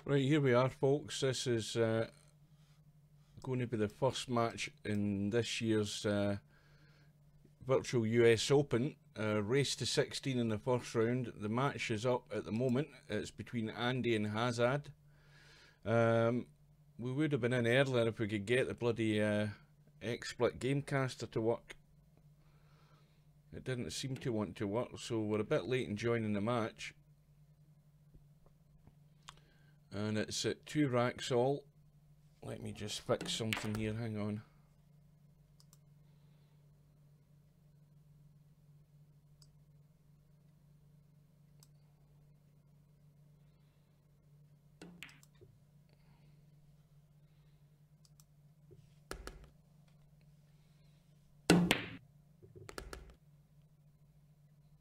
Right, here we are, folks. This is going to be the first match in this year's virtual US Open. Race to 16 in the first round. The match is up at the moment. It's between Andy and HAZAD. We would have been in earlier if we could get the bloody XSplit Gamecaster to work. It didn't seem to want to work, so we're a bit late in joining the match. And it's at 2 racks all. Let me just fix something here, hang on.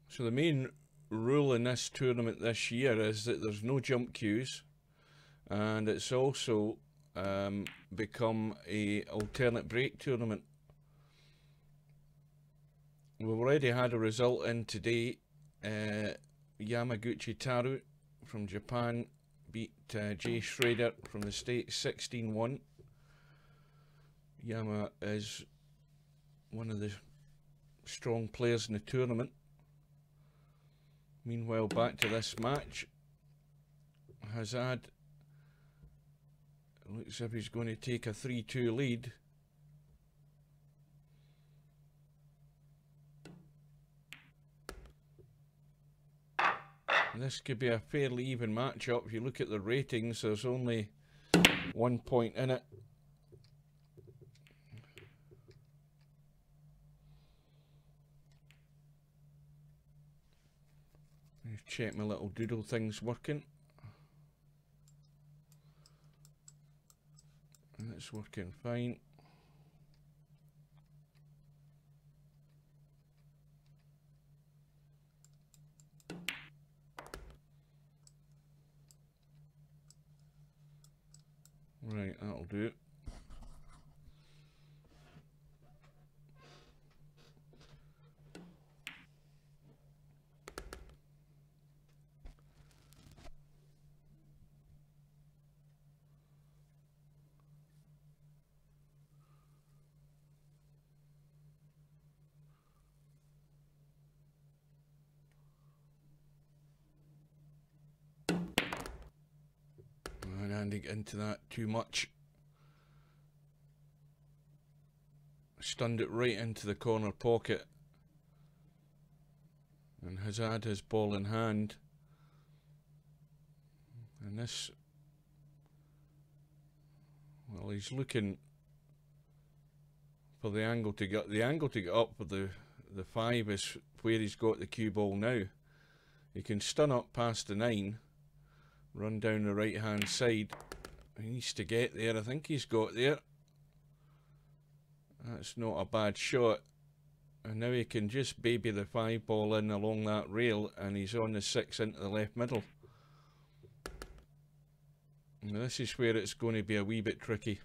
So the main rule in this tournament this year is that there's no jump queues, and it's also become a alternate break tournament. We've already had a result in today. Yamaguchi Taru from Japan beat Jay Schrader from the States 16-1. Yama is one of the strong players in the tournament. Meanwhile, back to this match. HAZAD looks as if he's going to take a 3-2 lead. And this could be a fairly even matchup. If you look at the ratings, there's only 1 point in it. Let's check my little doodle thing's working. And it's working fine. Right, that'll do it. Andy got into that too much. Stunned it right into the corner pocket. And HAZAD has ball in hand. And this, well, he's looking for the angle to get up with the 5 is where he's got the cue ball now. He can stun up past the 9. Run down the right hand side. He needs to get there. I think he's got there. That's not a bad shot. And now he can just baby the 5 ball in along that rail, and he's on the 6 into the left middle. Now this is where it's going to be a wee bit tricky.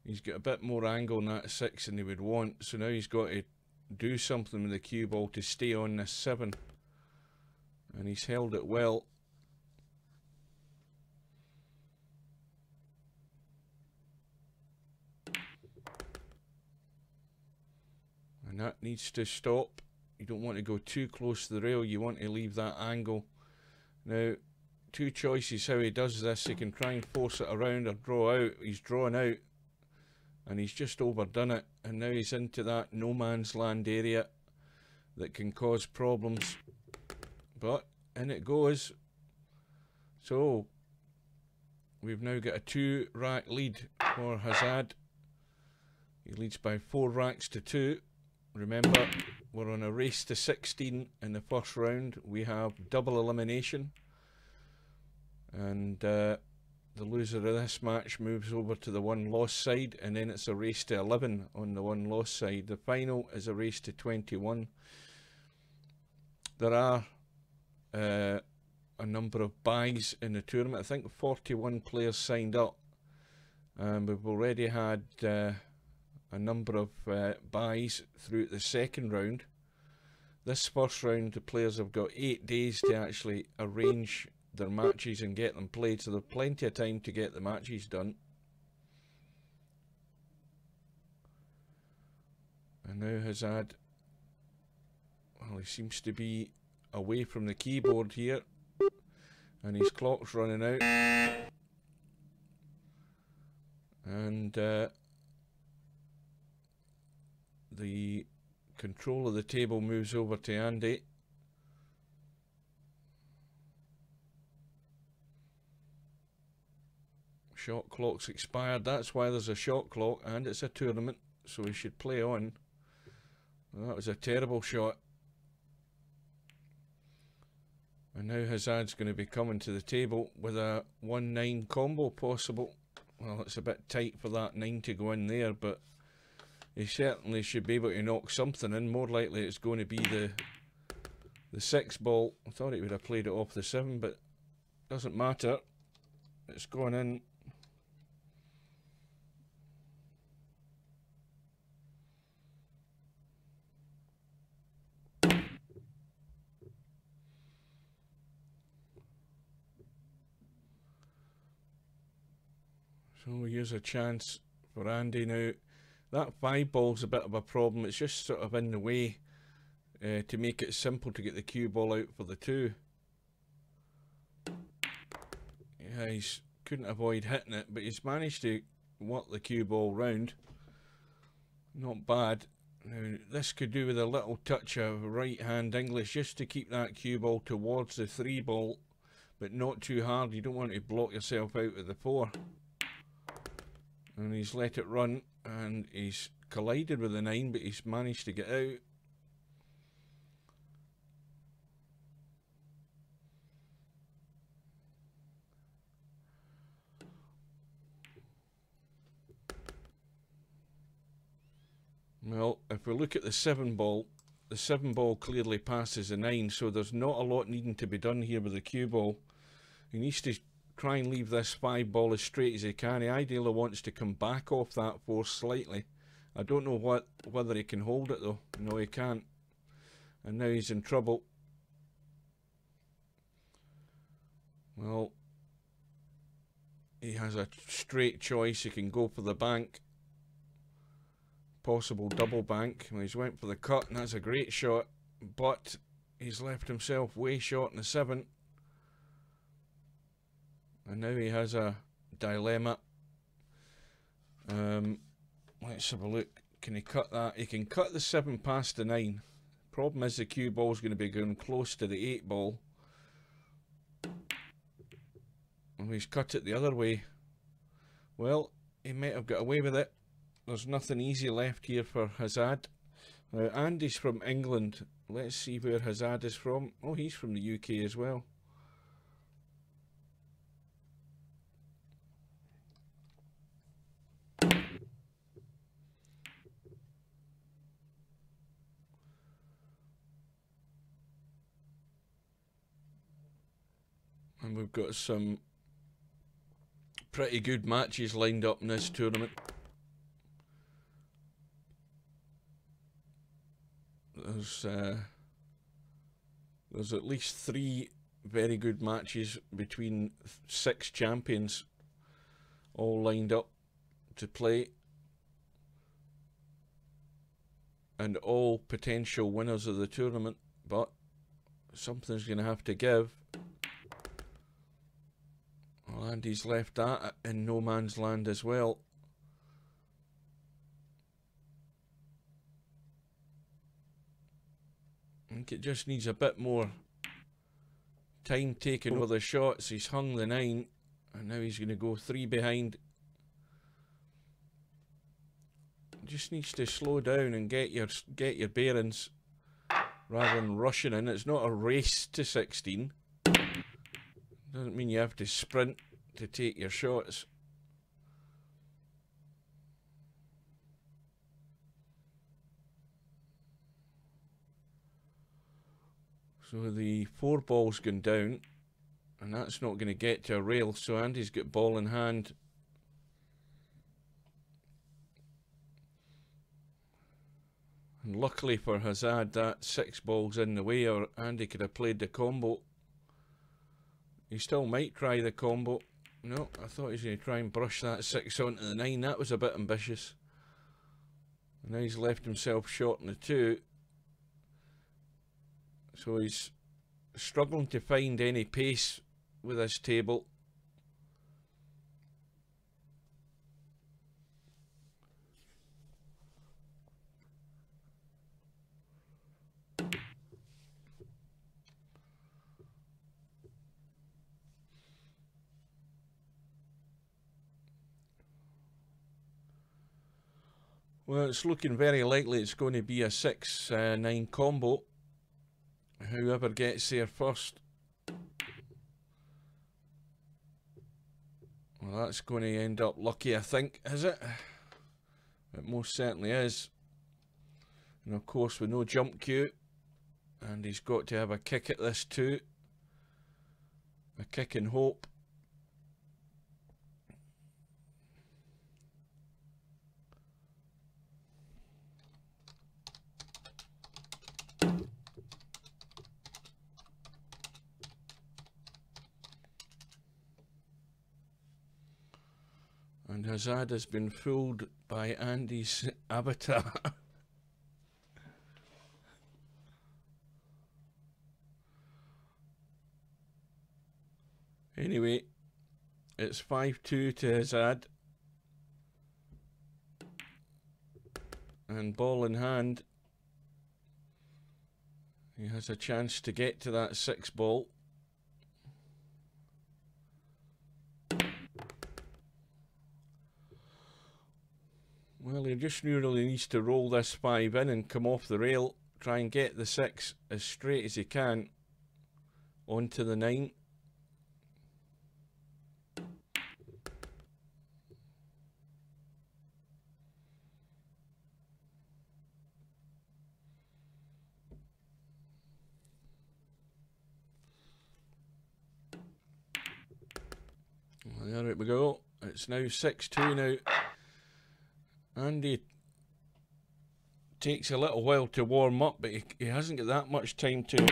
He's got a bit more angle on that 6 than he would want, so now he's got to do something with the cue ball to stay on this 7. And he's held it well. And that needs to stop. You don't want to go too close to the rail, you want to leave that angle. Now, 2 choices how he does this. He can try and force it around or draw out. He's drawn out and he's just overdone it, and now he's into that no man's land area that can cause problems. But in it goes. So we've now got a 2 rack lead for HAZAD. He leads by 4 racks to 2. Remember, we're on a race to 16 in the first round. We have double elimination, and the loser of this match moves over to the 1 loss side, and then it's a race to 11 on the 1 loss side. The final is a race to 21. There are a number of buys in the tournament. I think 41 players signed up. We've already had a number of buys through the second round. This first round, the players have got 8 days to actually arrange their matches and get them played, so there's plenty of time to get the matches done. And now HAZAD, well, he seems to be away from the keyboard here, and his clock's running out. And the control of the table moves over to Andy. Shot clock's expired. That's why there's a shot clock, and it's a tournament, so we should play on. Well, that was a terrible shot. And now HAZAD's going to be coming to the table with a 1-9 combo possible. Well, it's a bit tight for that 9 to go in there, but he certainly should be able to knock something in. More likely it's going to be the 6 ball. I thought he would have played it off the 7, but doesn't matter. It's going in. So here's a chance for Andy now. That 5 ball's a bit of a problem. It's just sort of in the way to make it simple to get the cue ball out for the 2. Yeah, he's couldn't avoid hitting it, but he's managed to work the cue ball round. Not bad. Now, this could do with a little touch of right hand English just to keep that cue ball towards the 3 ball, but not too hard. You don't want to block yourself out of the 4. And he's let it run, and he's collided with the 9, but he's managed to get out. Well, if we look at the 7 ball, the 7 ball clearly passes the 9, so there's not a lot needing to be done here with the cue ball. He needs to try and leave this 5 ball as straight as he can. He ideally wants to come back off that 4 slightly. I don't know whether he can hold it though. No, he can't. And now he's in trouble. Well, he has a straight choice. He can go for the bank. Possible double bank. Well, he's went for the cut, and that's a great shot. But he's left himself way short in the 7. And now he has a dilemma. Let's have a look. Can he cut that? He can cut the 7 past the 9. Problem is the cue ball is going to be going close to the 8 ball. And he's cut it the other way. Well, he might have got away with it. There's nothing easy left here for HAZAD. Andy's from England. Let's see where HAZAD is from. Oh, he's from the UK as well. And we've got some pretty good matches lined up in this tournament. There's at least 3 very good matches between 6 champions all lined up to play, and all potential winners of the tournament, but something's going to have to give. Well, Andy's left that in no man's land as well. I think it just needs a bit more time taken with the shots. He's hung the 9, and now he's going to go 3 behind. Just needs to slow down and get your bearings rather than rushing in. It's not a race to 16. Doesn't mean you have to sprint to take your shots. So the 4 ball's gone down, and that's not going to get to a rail, so Andy's got ball in hand. And luckily for HAZAD, that 6 ball's in the way, or Andy could have played the combo. He still might try the combo. No, I thought he was going to try and brush that 6 onto the 9. That was a bit ambitious. And now he's left himself short on the 2. So he's struggling to find any pace with his table. Well, it's looking very likely it's going to be a 6-9 combo. Whoever gets there first. Well, that's going to end up lucky, I think, is it? It most certainly is. And of course, with no jump cue. And he's got to have a kick at this too. A kick and hope. And HAZAD has been fooled by Andy's avatar. Anyway, it's 5-2 to HAZAD. And ball in hand, he has a chance to get to that 6 ball. Well, he just really needs to roll this 5 in and come off the rail. Try and get the 6 as straight as he can onto the 9. Well, there we go. It's now 6-2 now. Andy takes a little while to warm up, but he hasn't got that much time to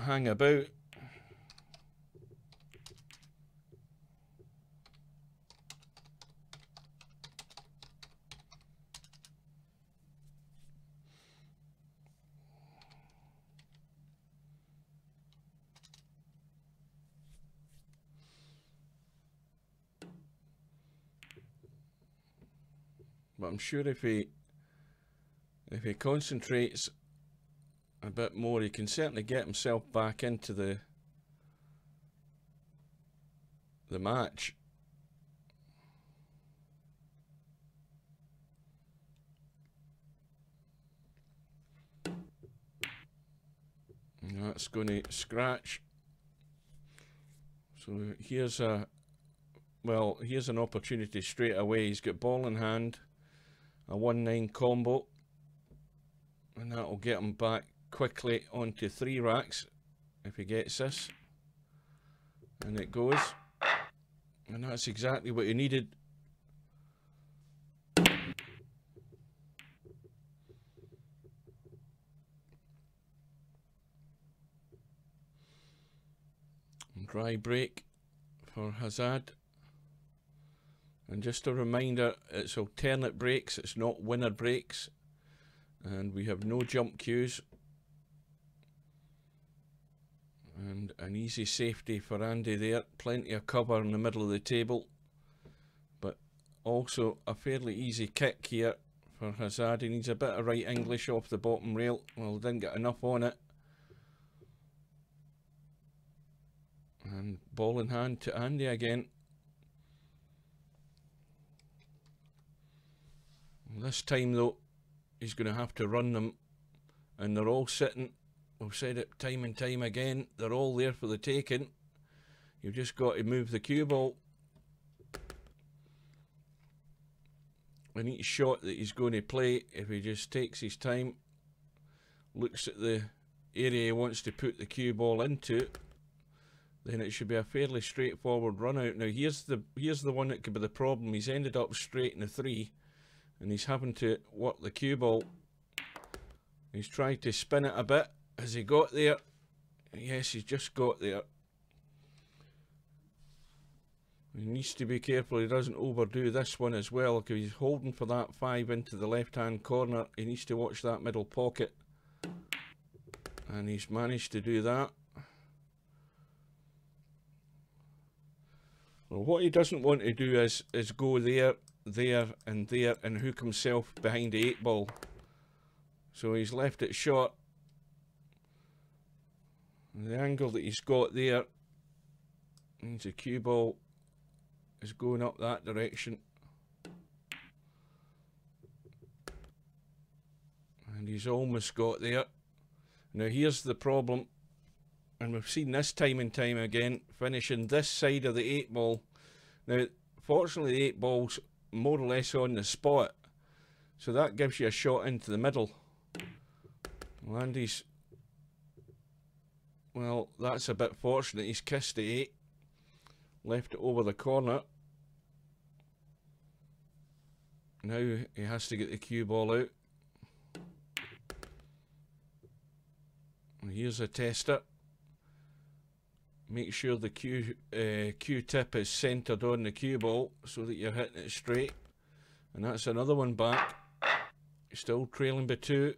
hang about. But I'm sure if he concentrates a bit more, he can certainly get himself back into the match. And that's going to scratch. So here's an opportunity straight away. He's got ball in hand. A 1-9 combo, and that will get him back quickly onto 3 racks if he gets this, and it goes, and that's exactly what he needed. Dry break for HAZAD. And just a reminder, it's alternate breaks, it's not winner breaks. And we have no jump cues. And an easy safety for Andy there. Plenty of cover in the middle of the table. But also a fairly easy kick here for HAZAD. He needs a bit of right English off the bottom rail. Well, didn't get enough on it. And ball in hand to Andy again. This time though, he's going to have to run them, and they're all sitting. We've said it time and time again, they're all there for the taking. You've just got to move the cue ball. And each shot that he's going to play, if he just takes his time, looks at the area he wants to put the cue ball into, then it should be a fairly straightforward run out. Now here's the one that could be the problem. He's ended up straight in the 3. And he's having to work the cue ball. He's tried to spin it a bit. Has he got there? Yes, he's just got there. He needs to be careful he doesn't overdo this one as well, because he's holding for that 5 into the left hand corner. He needs to watch that middle pocket, and he's managed to do that. Well, what he doesn't want to do is go there, there and there and hook himself behind the 8 ball. So he's left it short. And the angle that he's got there means the cue ball is going up that direction. And he's almost got there. Now here's the problem, and we've seen this time and time again, finishing this side of the 8 ball. Now fortunately the 8 ball's more or less on the spot, so that gives you a shot into the middle. Well, Andy's, well, that's a bit fortunate. He's kissed the 8, left it over the corner. Now he has to get the cue ball out. And here's a tester. Make sure the cue tip is centered on the cue ball so that you're hitting it straight. And that's another one back. Still trailing by 2.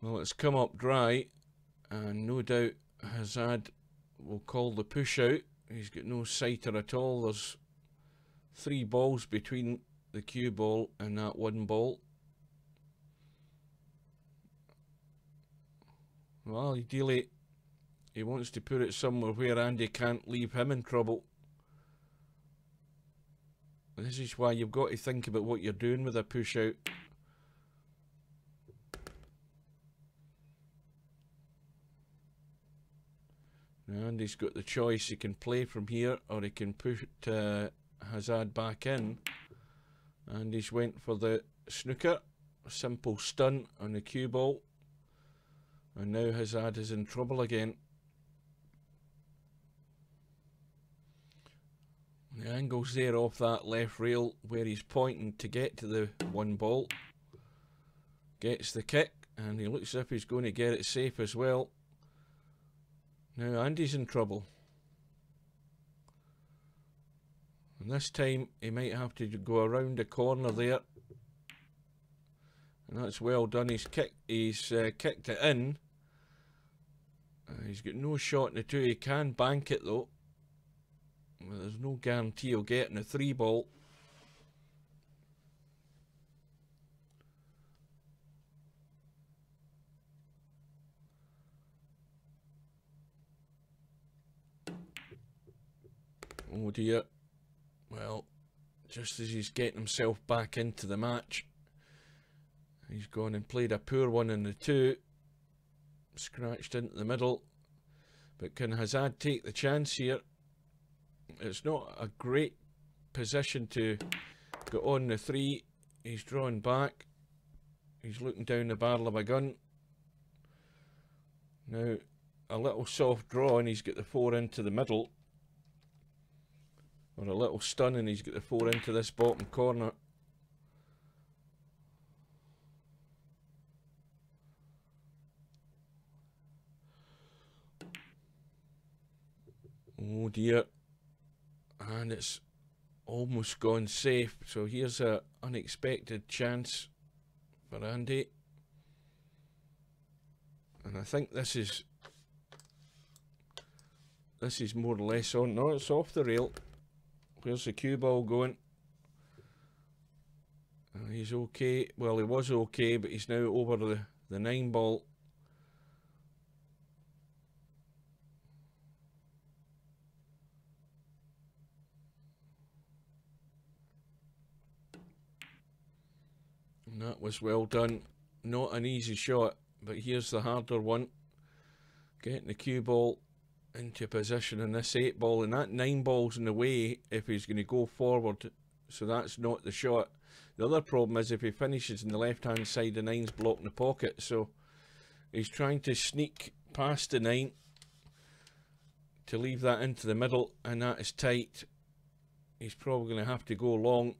Well, it's come up dry, and no doubt HAZAD will call the push out. He's got no sighter at all. There's 3 balls between the cue ball and that 1 ball. Well, ideally he wants to put it somewhere where Andy can't leave him in trouble. This is why you've got to think about what you're doing with a push out. Now Andy's got the choice. He can play from here, or he can put HAZAD back in. And he's went for the snooker, a simple stun on the cue ball, and now HAZAD is in trouble again. The angle's there off that left rail where he's pointing to get to the 1 ball. Gets the kick, and he looks as if he's going to get it safe as well. Now Andy's in trouble. And this time he might have to go around the corner there. And that's well done. He's kicked it in. He's got no shot in the 2. He can bank it though. Well, there's no guarantee he'll get in the 3 ball. Oh dear. Well, just as he's getting himself back into the match, he's gone and played a poor one in the 2. Scratched into the middle. But can HAZAD take the chance here? It's not a great position to go on the 3. He's drawn back. He's looking down the barrel of a gun. Now, a little soft draw and he's got the 4 into the middle. Or a little stun and he's got the 4 into this bottom corner. Oh dear. And it's almost gone safe. So here's an unexpected chance for Andy. And I think this is more or less on. No, it's off the rail. Where's the cue ball going? He's okay. Well, he was okay, but he's now over the 9 ball. And that was well done. Not an easy shot, but here's the harder one. Getting the cue ball into position in this 8 ball, and that 9 ball's in the way if he's going to go forward, so that's not the shot. The other problem is if he finishes in the left hand side, the 9's blocking the pocket, so he's trying to sneak past the 9 to leave that into the middle, and that is tight. He's probably going to have to go long,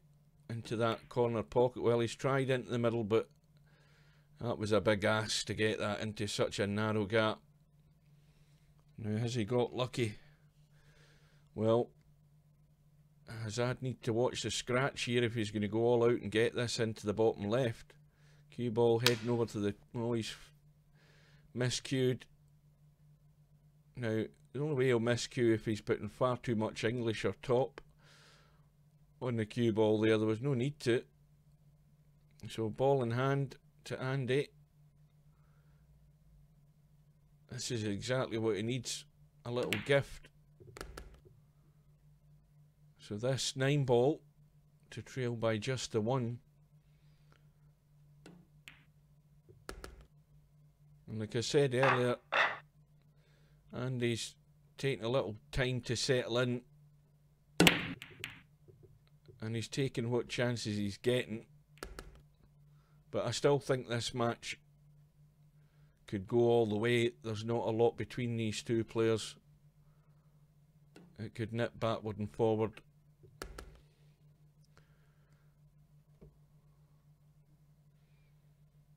into that corner pocket. Well, he's tried into the middle, but that was a big ask to get that into such a narrow gap. Now, has he got lucky? Well, HAZAD need to watch the scratch here if he's going to go all out and get this into the bottom left. Cue ball heading over to the... Oh, he's miscued. Now, the only way he'll miscue if he's putting far too much English or top on the cue ball there. There was no need to. So, ball in hand to Andy. This is exactly what he needs. A little gift. So this 9 ball to trail by just the 1. And like I said earlier, Andy's taking a little time to settle in. And he's taking what chances he's getting. But I still think this match could go all the way. There's not a lot between these two players. It could nip backward and forward.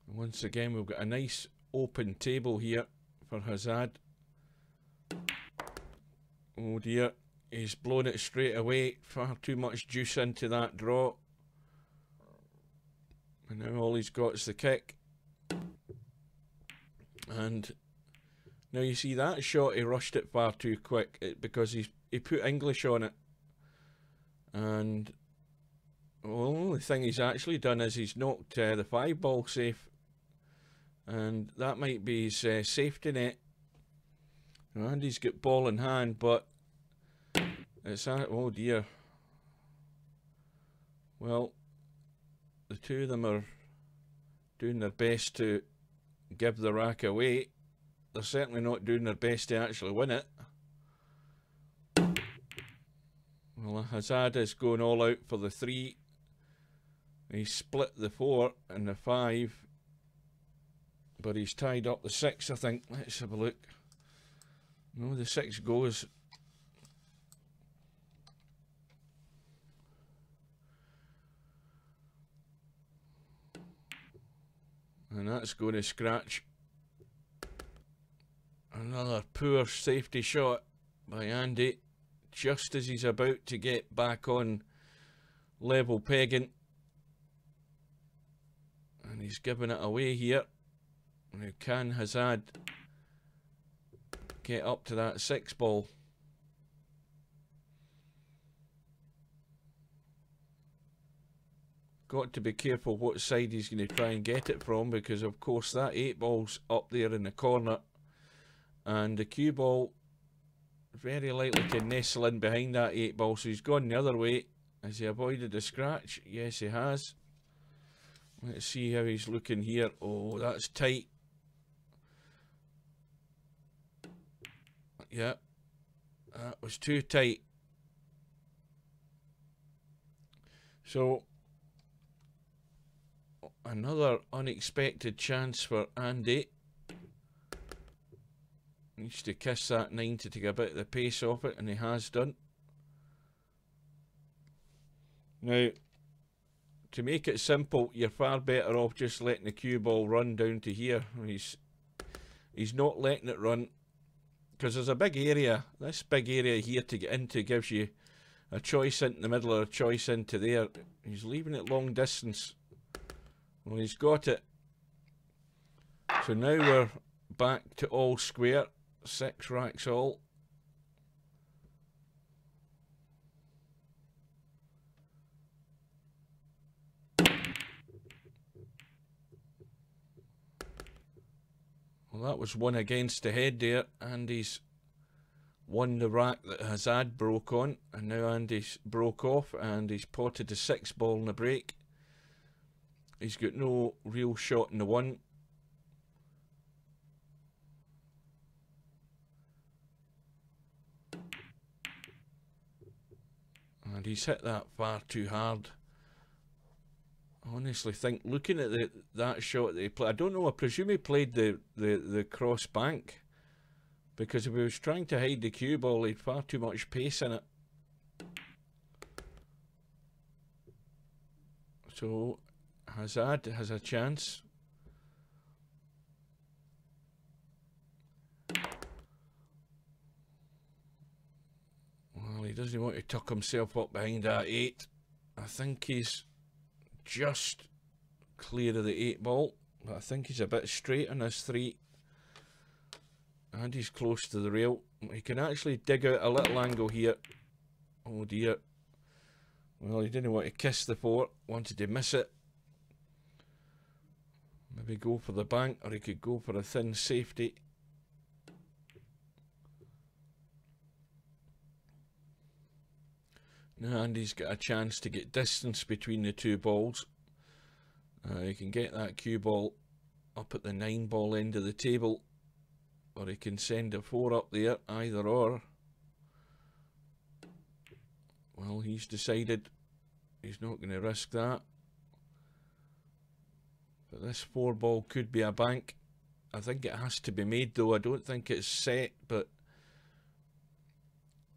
And once again, we've got a nice open table here for HAZAD. Oh dear, he's blown it straight away. Far too much juice into that draw. And now all he's got is the kick. And now you see that shot, he rushed it far too quick because he put English on it. And well, the only thing he's actually done is he's knocked the 5 ball safe. And that might be his safety net. And he's got ball in hand, but it's oh dear. Well, the two of them are doing their best to give the rack away. They're certainly not doing their best to actually win it. Well, HAZAD is going all out for the 3. He split the 4 and the 5. But he's tied up the 6, I think. Let's have a look. No, the 6 goes. And that's going to scratch. Another poor safety shot by Andy. Just as he's about to get back on level pegging. And he's giving it away here. Now can HAZAD get up to that 6 ball? Got to be careful what side he's going to try and get it from, because of course that 8 ball's up there in the corner and the cue ball very likely to nestle in behind that 8 ball, so he's gone the other way. Has he avoided the scratch? Yes, he has. Let's see how he's looking here. Oh, that's tight. Yeah, that was too tight. So, another unexpected chance for Andy. Needs to kiss that 9 to take a bit of the pace off it, and he has done. Now, to make it simple, you're far better off just letting the cue ball run down to here. He's not letting it run, because there's a big area. This big area here to get into gives you a choice into the middle or a choice into there. He's leaving it long distance. Well, he's got it. So now we're back to all square. 6 racks all. Well, that was one against the head there. Andy's won the rack that HAZAD broke on, and now Andy's broke off and he's potted the 6 ball in the break. He's got no real shot in the 1. And he's hit that far too hard. I honestly think, looking at that shot that he played, I don't know, I presume he played the cross bank, because if he was trying to hide the cue ball, he had far too much pace in it. So HAZAD has a chance. Well, he doesn't want to tuck himself up behind that 8. I think he's just clear of the 8 ball, but I think he's a bit straight on this 3. And he's close to the rail. He can actually dig out a little angle here. Oh dear. Well, he didn't want to kiss the 4, wanted to miss it. Maybe go for the bank, or he could go for a thin safety. Now Andy's got a chance to get distance between the 2 balls. He can get that cue ball up at the 9 ball end of the table, or he can send a 4 up there, either or. Well, he's decided he's not going to risk that. But this 4 ball could be a bank. I think it has to be made though. I don't think it's set, but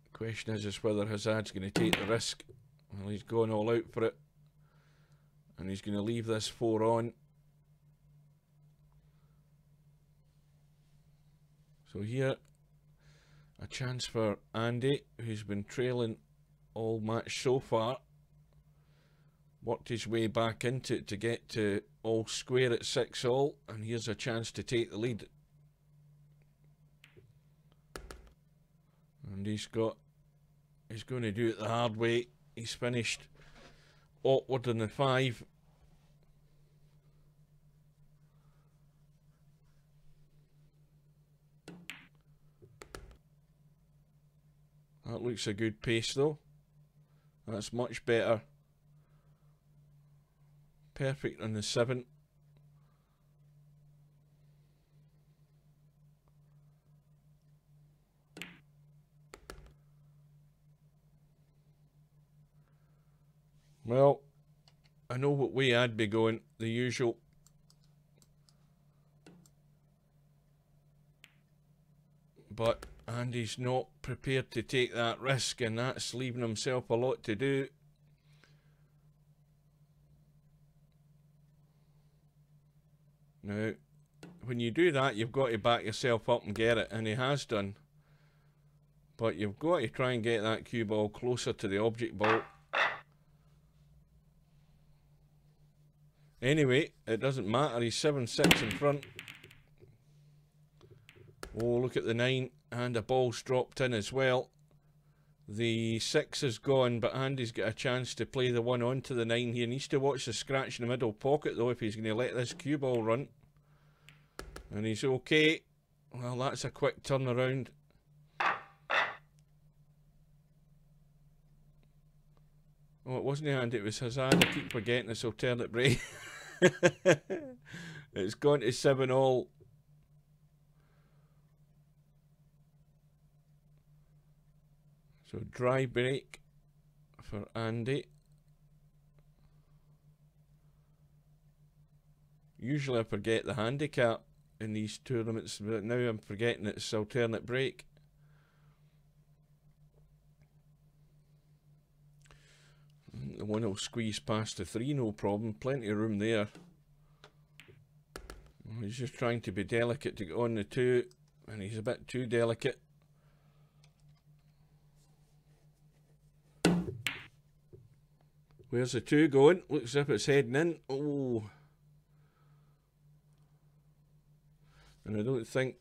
the question is whether HAZAD's going to take the risk. Well, he's going all out for it. And he's going to leave this 4 on. So here, a chance for Andy, who's been trailing all match so far. Worked his way back into it to get to all square at 6 all, and here's a chance to take the lead. And he's going to do it the hard way. He's finished awkward in the 5. That looks a good pace though. That's much better. Perfect on the 7. Well, I know what way I'd be going, the usual. But Andy's not prepared to take that risk, and that's leaving himself a lot to do. Now, when you do that, you've got to back yourself up and get it, and he has done. But you've got to try and get that cue ball closer to the object ball. Anyway, it doesn't matter, he's 7-6 in front. Oh, look at the 9, and a ball's dropped in as well. The 6 is gone, but Andy's got a chance to play the 1 onto the 9 here. He needs to watch the scratch in the middle pocket though if he's going to let this cue ball run. And he's okay. Well, that's a quick turnaround. Oh, it wasn't Andy, it was HAZAD. I keep forgetting this alternate break. It's gone to 7 all. So dry break for Andy. Usually I forget the handicap in these tournaments, but now I'm forgetting it's alternate break. The 1 will squeeze past the 3, no problem. Plenty of room there. He's just trying to be delicate to get on the 2, and he's a bit too delicate. Where's the 2 going? Looks as if it's heading in. Oh. And I don't think...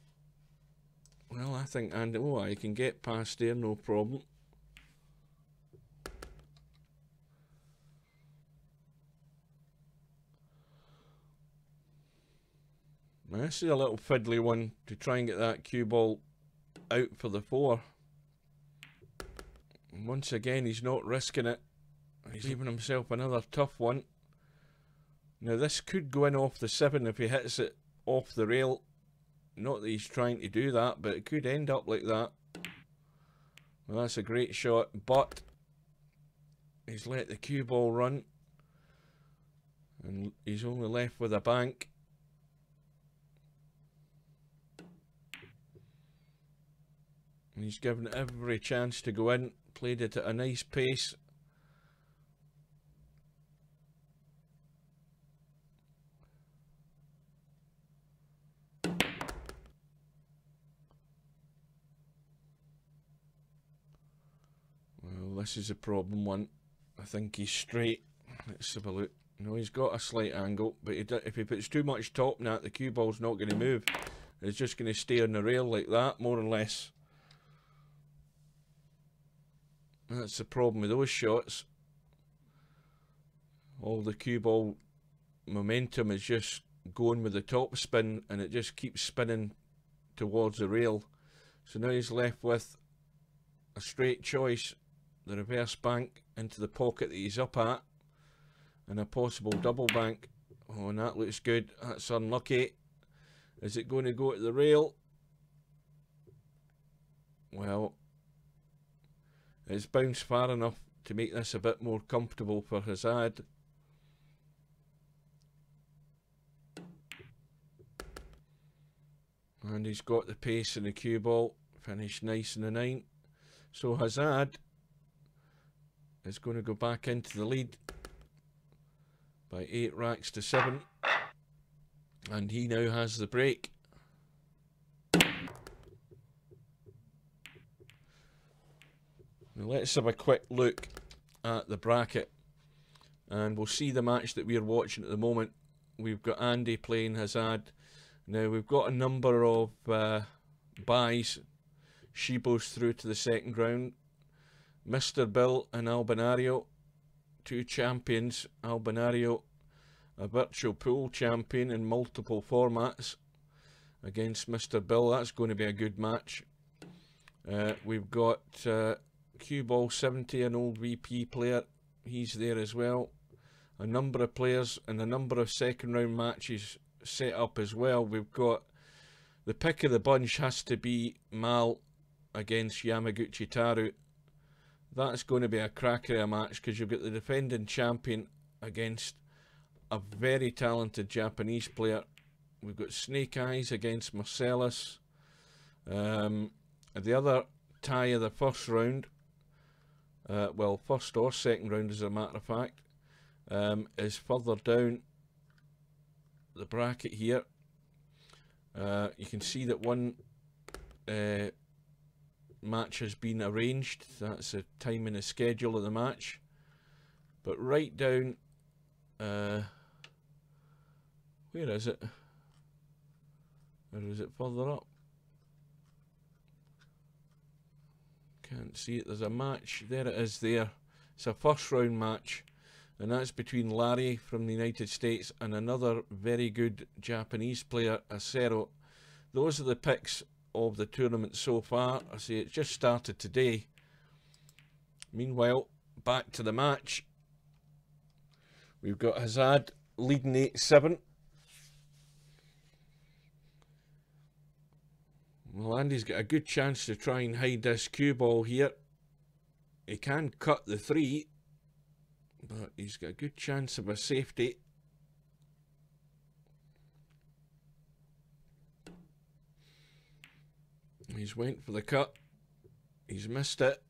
Well, I think Andy... Oh, I can get past there, no problem. This is a little fiddly one to try and get that cue ball out for the 4. And once again, he's not risking it. He's leaving himself another tough one. Now this could go in off the 7 if he hits it off the rail. Not that he's trying to do that, but it could end up like that. Well, that's a great shot, but he's let the cue ball run. And he's only left with a bank. And he's given it every chance to go in. Played it at a nice pace. this is a problem one. I think he's straight. Let's have a look. No, he's got a slight angle, but if he puts too much top net, the cue ball's not going to move. It's just going to stay on the rail like that, more or less. That's the problem with those shots. All the cue ball momentum is just going with the top spin, and it just keeps spinning towards the rail. So now he's left with a straight choice, the reverse bank into the pocket that he's up at, and a possible double bank. Oh, and that looks good. That's unlucky. Is it going to go to the rail? Well, it's bounced far enough to make this a bit more comfortable for HAZAD. And he's got the pace in the cue ball. Finished nice in the 9. So HAZAD is going to go back into the lead by 8 racks to 7. And he now has the break. Now let's have a quick look at the bracket, and we'll see the match that we're watching at the moment. We've got Andy playing HAZAD. Now we've got a number of buys. Shibo's through to the second round. Mr. Bill and Albinario, 2 champions. Albinario, a virtual pool champion in multiple formats, against Mr. Bill. That's going to be a good match. We've got Cue Ball 70, an old VP player. He's there as well. A number of players and a number of second round matches set up as well. We've got the pick of the bunch has to be Mal against Yamaguchi Taru. That's going to be a cracker of a match, because you've got the defending champion against a very talented Japanese player. We've got Snake Eyes against Marcellus. The other tie of the first round, well, first or second round as a matter of fact, is further down the bracket here. You can see that one match has been arranged. That's the time and the schedule of the match. But right down, where is it? Or is it further up? Can't see it. There's a match. There it is there. It's a first round match, and that's between Larry from the United States and another very good Japanese player, Acero. Those are the picks of the tournament so far. I say it just started today. Meanwhile, back to the match. We've got HAZAD leading 8-7. Well, Andy's got a good chance to try and hide this cue ball here. He can cut the 3, but he's got a good chance of a safety. He's went for the cut. He's missed it.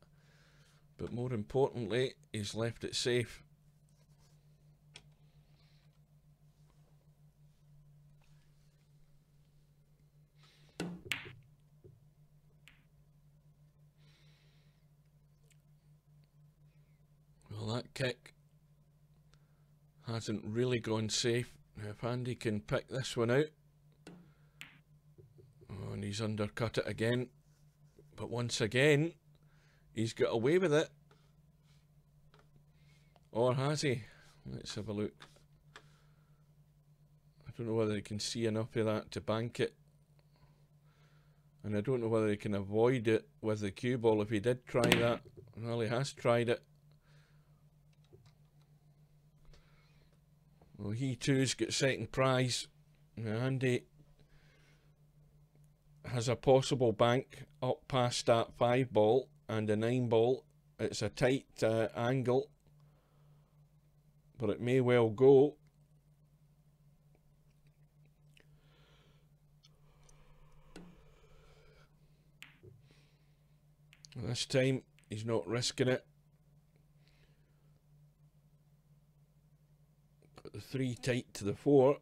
But more importantly, he's left it safe. Well, that kick hasn't really gone safe. Now if Andy can pick this one out. Oh, and he's undercut it again. But once again, he's got away with it. Or has he? Let's have a look. I don't know whether he can see enough of that to bank it. And I don't know whether he can avoid it with the cue ball if he did try that. Well, he has tried it. Well, he too's got second prize. Now Andy has a possible bank up past that 5 ball and a 9 ball. It's a tight angle, but it may well go. This time he's not risking it. Put the 3 tight to the 4.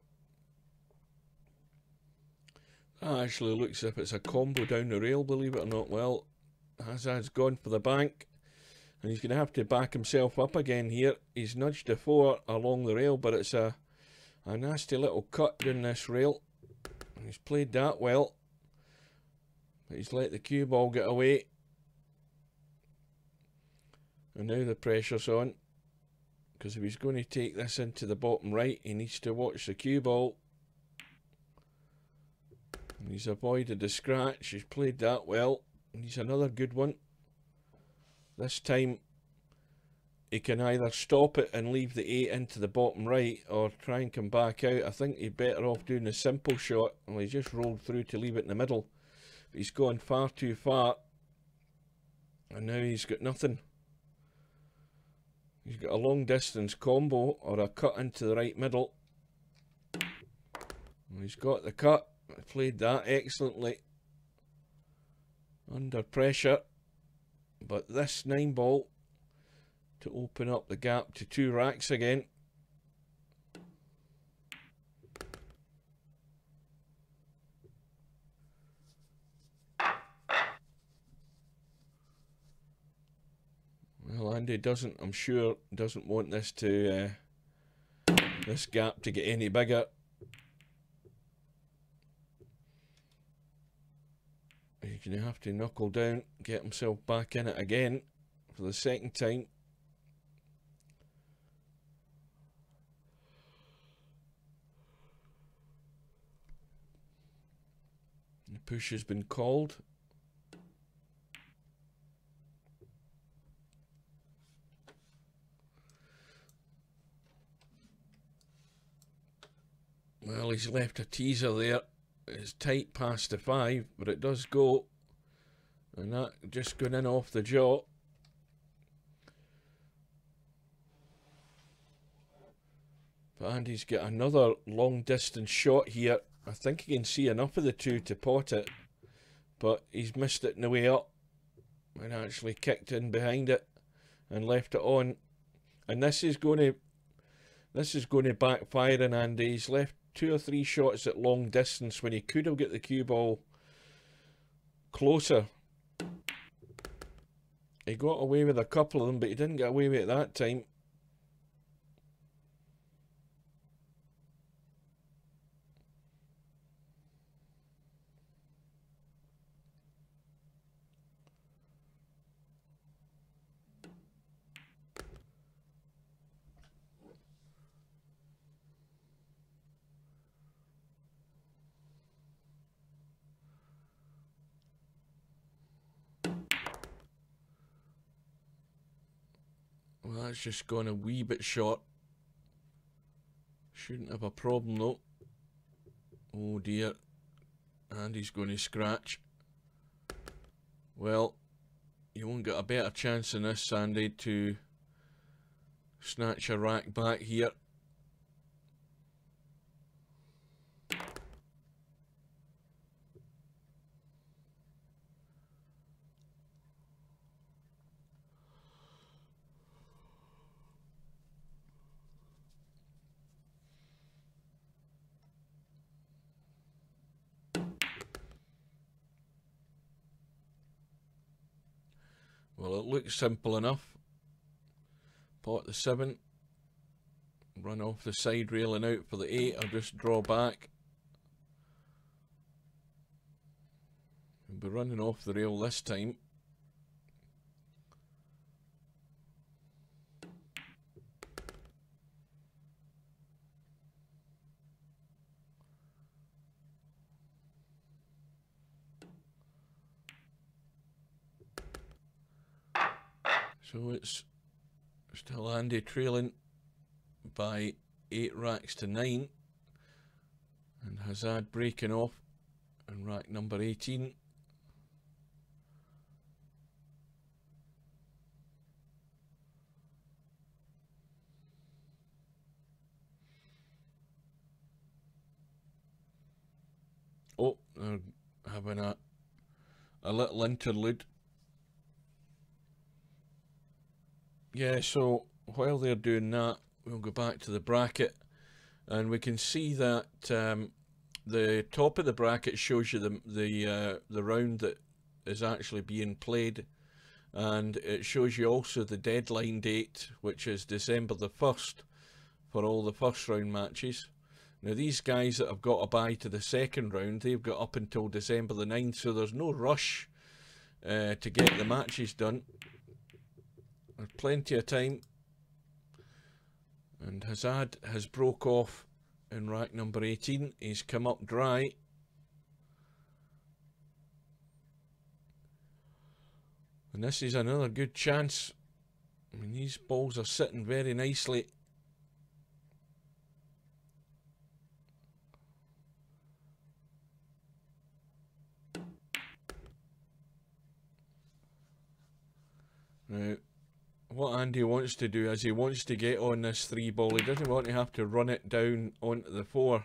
That actually looks as if it's a combo down the rail, believe it or not. Well, HAZAD's gone for the bank, And he's going to have to back himself up again here. He's nudged the 4 along the rail, but it's a nasty little cut down this rail. And he's played that well. But he's let the cue ball get away. And now the pressure's on. Because if he's going to take this into the bottom right, he needs to watch the cue ball. And he's avoided the scratch. He's played that well. And he's another good one. This time, he can either stop it and leave the 8 into the bottom right, or try and come back out. I think he's better off doing the simple shot. Well, he just rolled through to leave it in the middle. But he's gone far too far. And now he's got nothing. He's got a long distance combo or a cut into the right middle. And he's got the cut. Played that excellently. Under pressure. But this 9 ball to open up the gap to 2 racks again. Well, Andy doesn't, I'm sure, doesn't want this to this gap to get any bigger. He's going to have to knuckle down, get himself back in it again for the second time. The push has been called. Well, he's left a teaser there. It's tight past the 5, but it does go. And that just going in off the jaw. But Andy's got another long distance shot here. I think he can see enough of the 2 to pot it. But he's missed it in the way up. And actually kicked in behind it. And left it on. And this is going to backfire on Andy. He's left 2 or 3 shots at long distance when he could have got the cue ball closer. He got away with a couple of them, but he didn't get away with it that time. Well, that's just gone a wee bit short. Shouldn't have a problem though. Oh dear. And he's going to scratch. Well, you won't get a better chance in this, Sandy, to snatch a rack back here. Well, it looks simple enough. Pot the 7. Run off the side rail and out for the 8. I'll just draw back. We'll be running off the rail this time. So it's still Andy trailing by 8 racks to 9, and HAZAD breaking off in rack number 18. Oh, they're having a little interlude. Yeah, so while they're doing that, we'll go back to the bracket, and we can see that the top of the bracket shows you the round that is actually being played, and it shows you also the deadline date, which is December the 1st for all the first round matches. Now these guys that have got a bye to the second round, they've got up until December the 9th, so there's no rush to get the matches done. There's plenty of time. And HAZAD has broke off in rack number 18. He's come up dry. And this is another good chance. I mean, these balls are sitting very nicely. Now, what Andy wants to do is he wants to get on this 3 ball. He doesn't want to have to run it down onto the 4.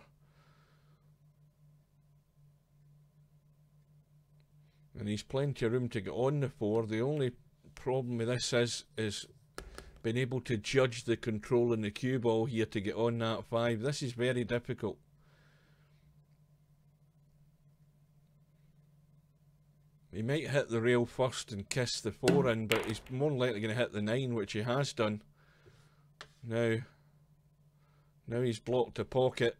And he's plenty of room to get on the 4. The only problem with this is being able to judge the control in the cue ball here to get on that 5. This is very difficult. He might hit the rail first and kiss the 4 in, but he's more than likely going to hit the 9, which he has done. Now he's blocked a pocket,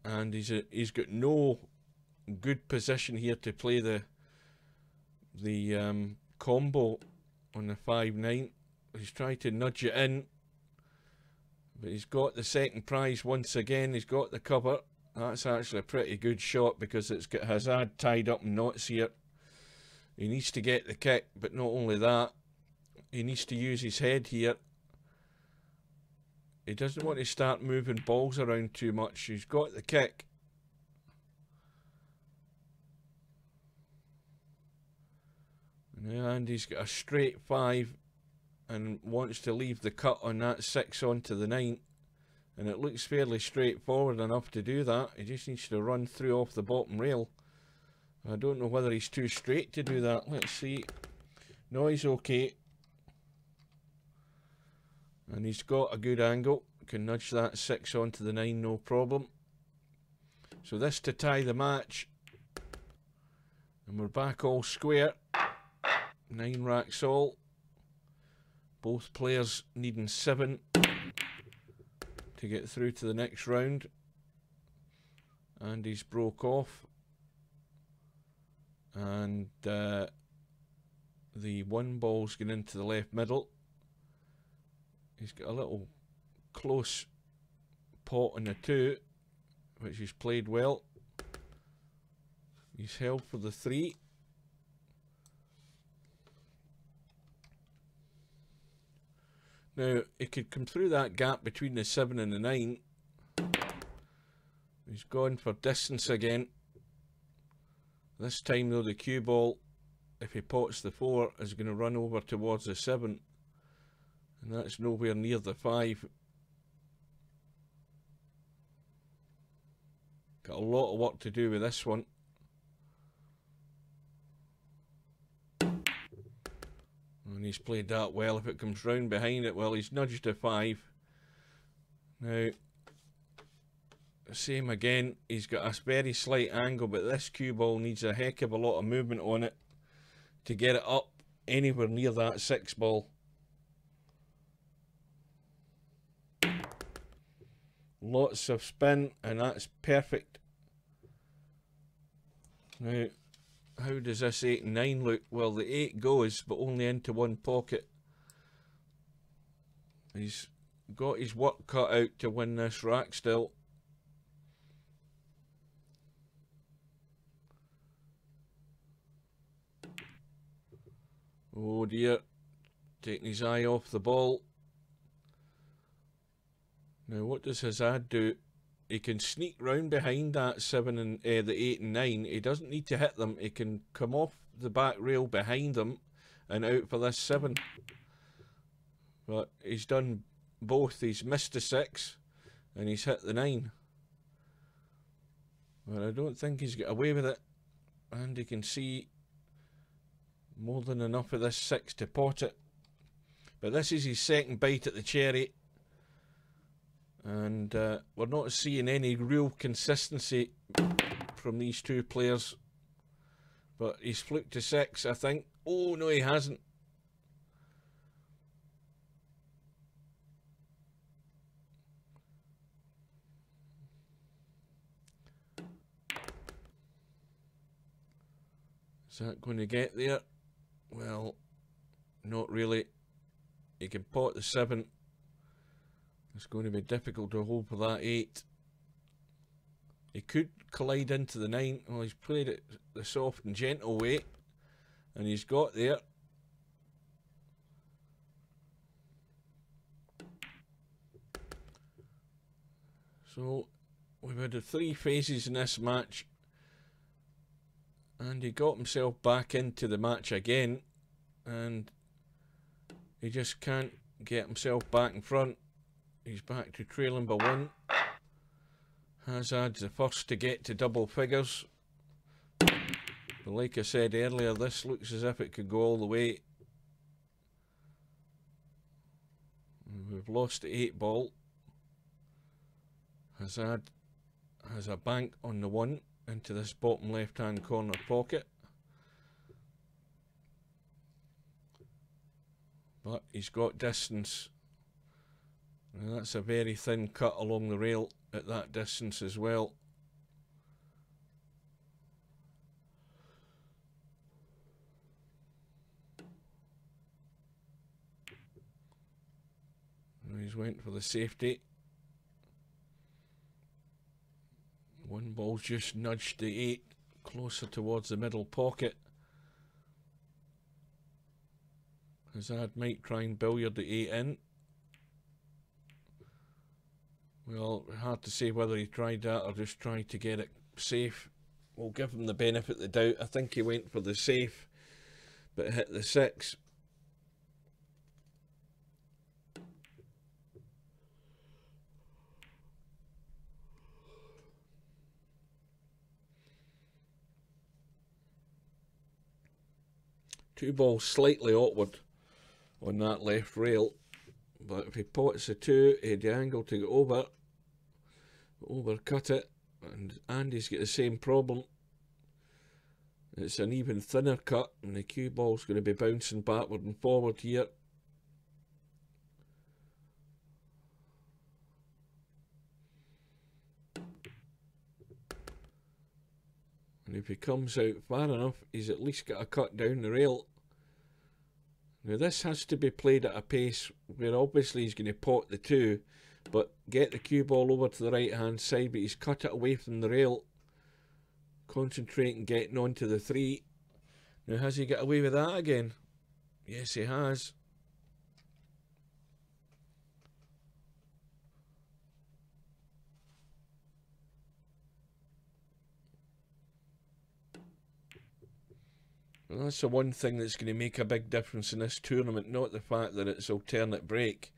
and he's got no good position here to play the combo on the 5-9. He's tried to nudge it in, but he's got the second prize once again. He's got the cover. That's actually a pretty good shot because it's got HAZAD tied up in knots here. He needs to get the kick, but not only that, he needs to use his head here. He doesn't want to start moving balls around too much. He's got the kick. Now Andy's got a straight 5 and wants to leave the cut on that 6 onto the 9. And it looks fairly straightforward enough to do that. He just needs to run through off the bottom rail. I don't know whether he's too straight to do that. Let's see. No, he's okay. And he's got a good angle. Can nudge that 6 onto the 9, no problem. So this to tie the match. And we're back all square. 9 racks all. Both players needing 7 to get through to the next round. And he's broke off. And the 1 ball's going into the left middle. He's got a little close pot on the 2, which he's played well. He's held for the 3. Now, he could come through that gap between the 7 and the 9. He's gone for distance again. This time, though, the cue ball, if he pots the 4, is going to run over towards the 7. And that's nowhere near the 5. Got a lot of work to do with this one. And he's played that well. If it comes round behind it, well, he's nudged a 5. Now, same again. He's got a very slight angle, but this cue ball needs a heck of a lot of movement on it to get it up anywhere near that 6 ball. Lots of spin, and that's perfect. Now, how does this 8 and 9 look? Well, the 8 goes, but only into one pocket. He's got his work cut out to win this rack still. Oh dear, taking his eye off the ball. Now what does HAZAD do? He can sneak round behind that 7 and the 8 and 9. He doesn't need to hit them. He can come off the back rail behind them and out for this 7. But he's done both. He's missed the 6 and he's hit the 9. But I don't think he's got away with it. And you can see more than enough of this 6 to pot it. But this is his second bite at the cherry. And we're not seeing any real consistency from these two players. But he's flicked to 6, I think. Oh, no, he hasn't. Is that going to get there? Well, not really. He can pot the 7. It's going to be difficult to hold for that 8. He could collide into the 9. Well, he's played it the soft and gentle way. And he's got there. So, we've had the 3 phases in this match. And he got himself back into the match again. And he just can't get himself back in front. He's back to trailing by 1. HAZAD's the first to get to double figures. But like I said earlier, this looks as if it could go all the way. We've lost the 8 ball. HAZAD has a bank on the 1 into this bottom left hand corner pocket. But he's got distance. Now that's a very thin cut along the rail at that distance as well. And he's went for the safety. 1 ball's just nudged the 8 closer towards the middle pocket. HAZAD might try and billiard the 8 in. Well, hard to say whether he tried that or just tried to get it safe. We'll give him the benefit of the doubt. I think he went for the safe, but hit the 6. Two balls slightly awkward on that left rail, but if he pots a 2, he had the angle to go overcut it, and Andy's got the same problem. It's an even thinner cut, and the cue ball's going to be bouncing backward and forward here. And if he comes out far enough, he's at least got a cut down the rail. Now this has to be played at a pace where obviously he's going to pot the 2, but get the cue ball over to the right hand side, but he's cut it away from the rail. Concentrating getting onto the 3. Now has he got away with that again? Yes, he has. Well, that's the one thing that's going to make a big difference in this tournament, not the fact that it's alternate break.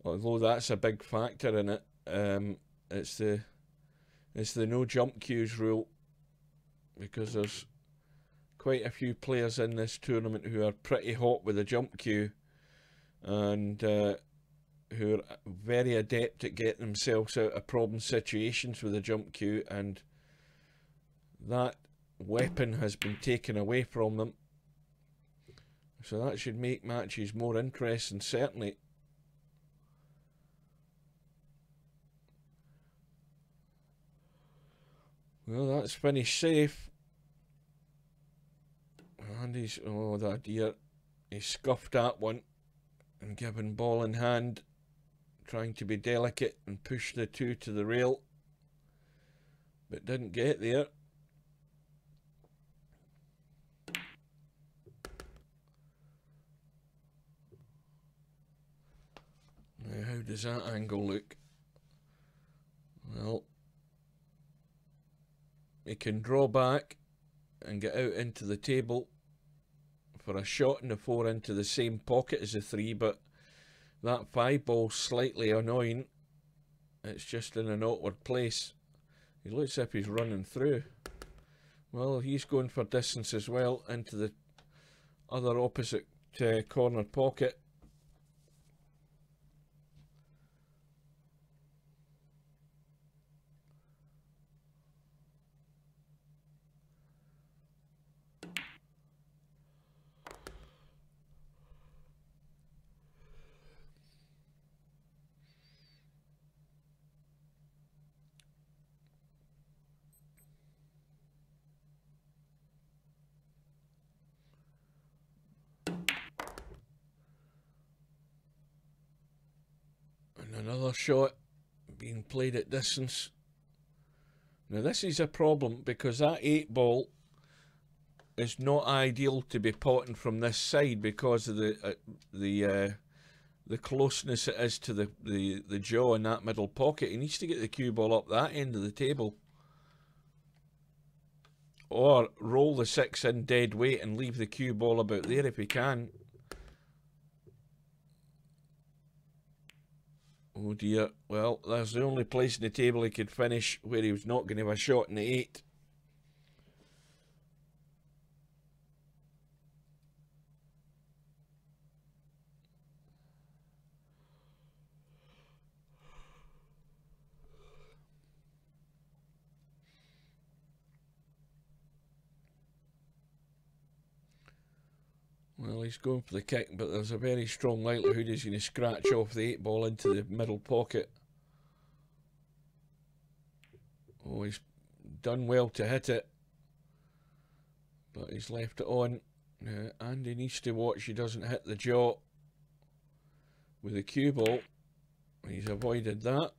Although that's a big factor in it. It's the no jump cues rule, because there's quite a few players in this tournament who are pretty hot with the jump cue, and who are very adept at getting themselves out of problem situations with the jump cue, and that weapon has been taken away from them. So that should make matches more interesting, certainly. Well, that's finished safe. And he's, oh that dear, he scuffed that one and given ball in hand, trying to be delicate and push the 2 to the rail, but didn't get there. Now how does that angle look? Well, he can draw back and get out into the table for a shot in the 4 into the same pocket as the 3, but that 5 ball's slightly annoying. It's just in an awkward place. He looks as if he's running through. Well, he's going for distance as well into the other opposite corner pocket. Another shot being played at distance. Now this is a problem because that 8 ball is not ideal to be potting from this side because of the closeness it is to the jaw in that middle pocket. He needs to get the cue ball up that end of the table, or roll the 6 in dead weight and leave the cue ball about there if he can. Oh dear, well, that's the only place in the table he could finish where he was not going to have a shot in the 8. Well, he's going for the kick, but there's a very strong likelihood he's going to scratch off the 8 ball into the middle pocket. Oh, he's done well to hit it, but he's left it on. Andy needs to watch he doesn't hit the jaw with the cue ball. He's avoided that.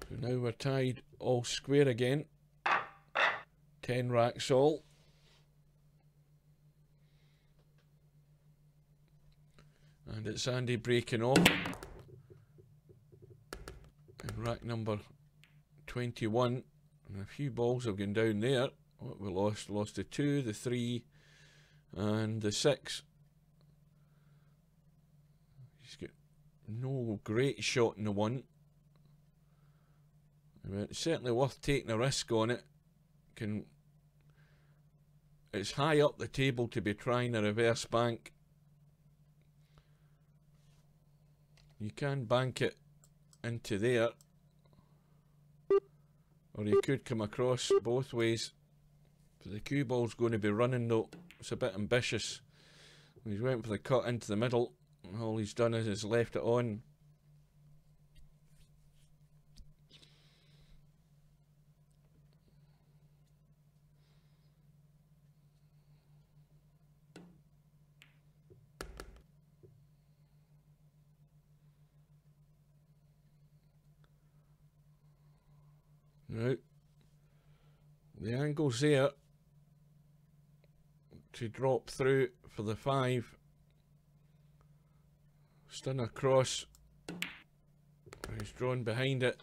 So now we're tied all square again. 10 racks all. And it's Andy breaking off. And rack number 21. And a few balls have gone down there. What we lost? Lost the 2, the 3, and the 6. He's got no great shot in the 1. It's certainly worth taking a risk on it. It's high up the table to be trying a reverse bank. You can bank it into there, or you could come across both ways. But the cue ball's going to be running though. It's a bit ambitious. He's went for the cut into the middle, and all he's done is left it on. Now, the angle's there to drop through for the 5. Stun across. He's drawn behind it.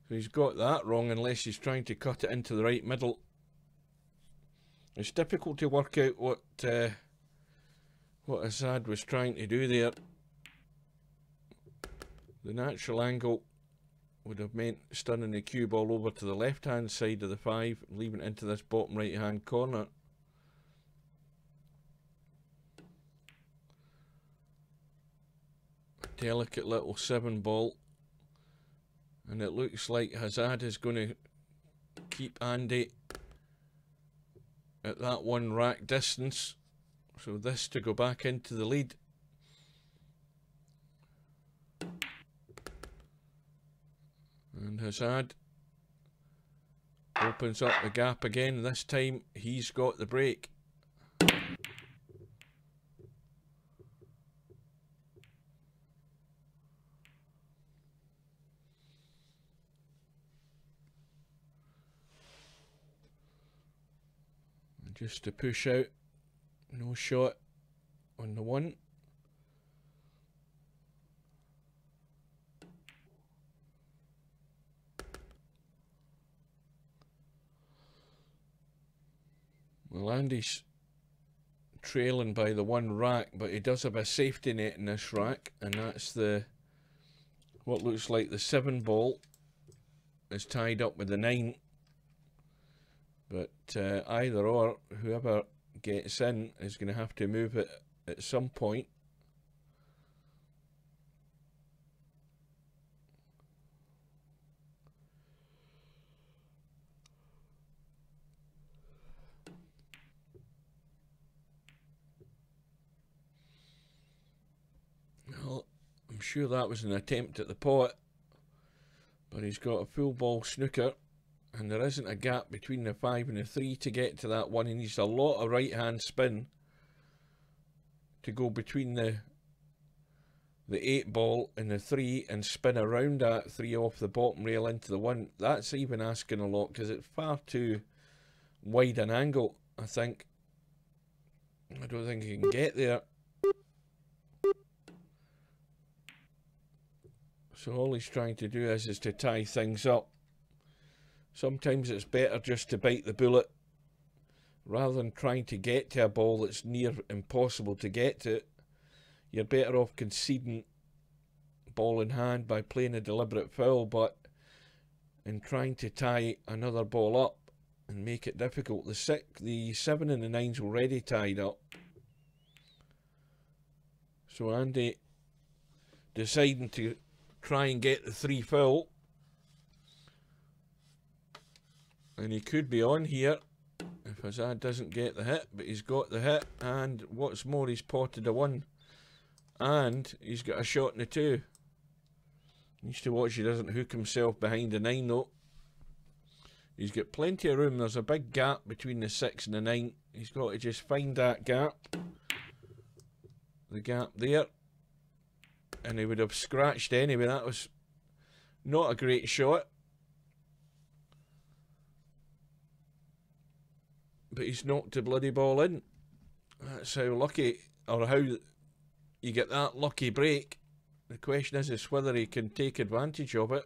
So he's got that wrong unless he's trying to cut it into the right middle. It's difficult to work out what HAZAD was trying to do there. The natural angle would have meant stunning the cue ball over to the left hand side of the 5, leaving it into this bottom right hand corner. A delicate little 7 ball, and it looks like HAZAD is going to keep Andy at that 1 rack distance, so this to go back into the lead. And HAZAD opens up the gap again. This time he's got the break. And just to push out, no shot on the 1. Well, Andy's trailing by the 1 rack, but he does have a safety net in this rack, and that's what looks like the 7 ball is tied up with the 9. But either or, whoever gets in is going to have to move it at some point. Well, I'm sure that was an attempt at the pot, but he's got a full ball snooker, And there isn't a gap between the 5 and the 3 to get to that one. He needs a lot of right hand spin to go between the 8 ball and the 3 and spin around that 3 off the bottom rail into the 1. That's even asking a lot because it's far too wide an angle, I think. I don't think he can get there. So all he's trying to do is to tie things up. Sometimes it's better just to bite the bullet rather than trying to get to a ball that's near impossible to get to. You're better off conceding ball in hand by playing a deliberate foul, but in trying to tie another ball up and make it difficult. The 7 and the 9's already tied up. So Andy deciding to try and get the 3 foul. And he could be on here if HAZAD doesn't get the hit, but he's got the hit, and what's more, he's potted a 1. And he's got a shot in the 2. Needs to watch he doesn't hook himself behind the 9 though. He's got plenty of room. There's a big gap between the 6 and the 9. He's got to just find that gap. The gap there. And he would have scratched anyway. That was not a great shot. But he's knocked the bloody ball in. That's how lucky, or how you get that lucky break. The question is whether he can take advantage of it.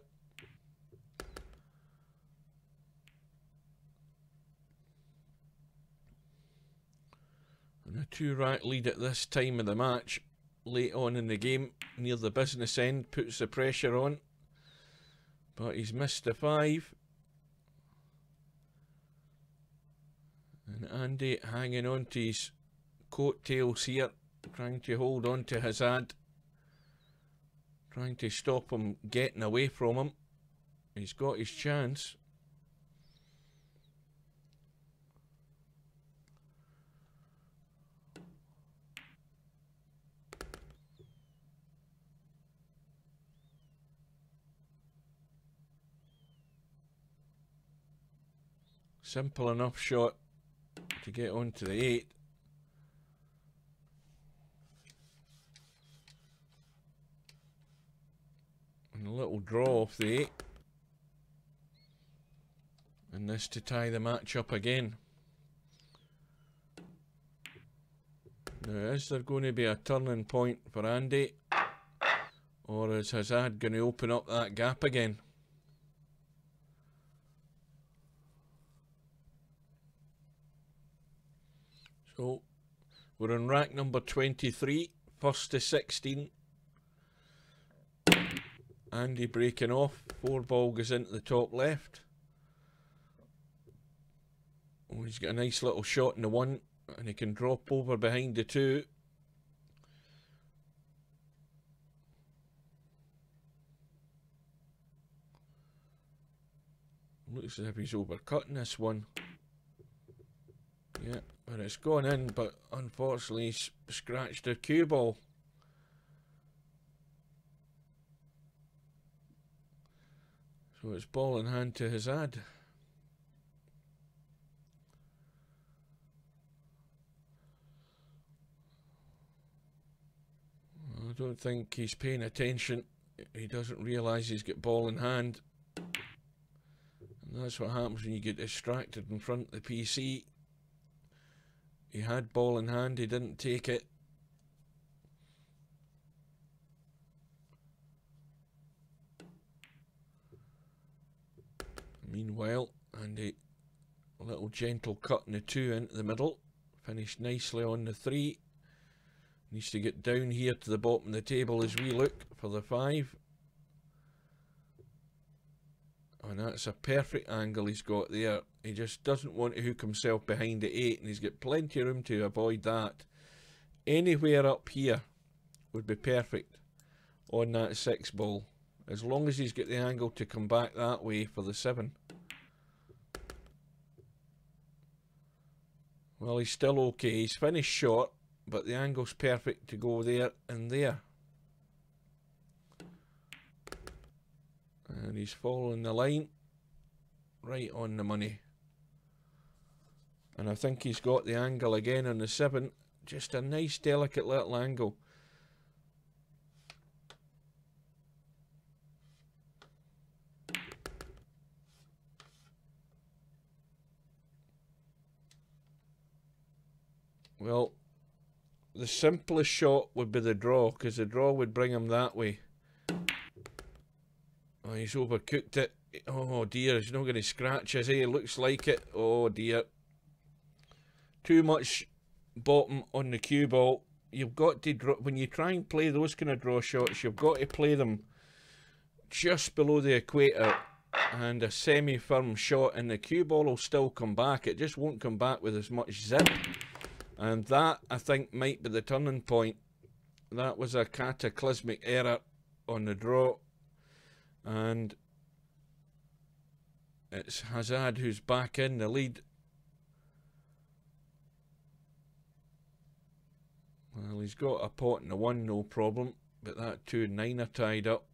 And a 2-rack lead at this time of the match, late on in the game, near the business end, puts the pressure on. But he's missed the 5. And Andy hanging on to his coattails here, trying to hold on to HAZAD, trying to stop him getting away from him. He's got his chance. Simple enough shot to get onto the 8. And a little draw off the 8. And this to tie the match up again. Now, is there going to be a turning point for Andy? Or is HAZAD going to open up that gap again? So, we're on rack number 23, first to 16. Andy breaking off, 4 ball goes into the top left. Oh, he's got a nice little shot in the 1, and he can drop over behind the 2. Looks as if he's overcutting this one. Yeah, but it's gone in, but unfortunately he's scratched the cue ball. So it's ball in hand to HAZAD. I don't think he's paying attention. He doesn't realise he's got ball in hand. And that's what happens when you get distracted in front of the PC. He had ball in hand, he didn't take it. Meanwhile, Andy, a little gentle cut in the 2 into the middle. Finished nicely on the 3. Needs to get down here to the bottom of the table as we look for the 5. And that's a perfect angle he's got there. He just doesn't want to hook himself behind the 8, and he's got plenty of room to avoid that. Anywhere up here would be perfect on that 6 ball, as long as he's got the angle to come back that way for the 7. Well, he's still okay. He's finished short, but the angle's perfect to go there and there. And he's following the line. right on the money. And I think he's got the angle again on the 7. Just a nice, delicate little angle. Well, the simplest shot would be the draw, because the draw would bring him that way. Oh, he's overcooked it. Oh dear, he's not going to scratch, is he? Looks like it. Oh dear. Too much bottom on the cue ball. You've got to draw, when you try and play those kind of draw shots, you've got to play them just below the equator and a semi-firm shot, and the cue ball will still come back. It just won't come back with as much zip. And that, I think, might be the turning point. That was a cataclysmic error on the draw. And it's HAZAD who's back in the lead. Well, he's got a pot in the 1, no problem. But that 2 and 9 are tied up.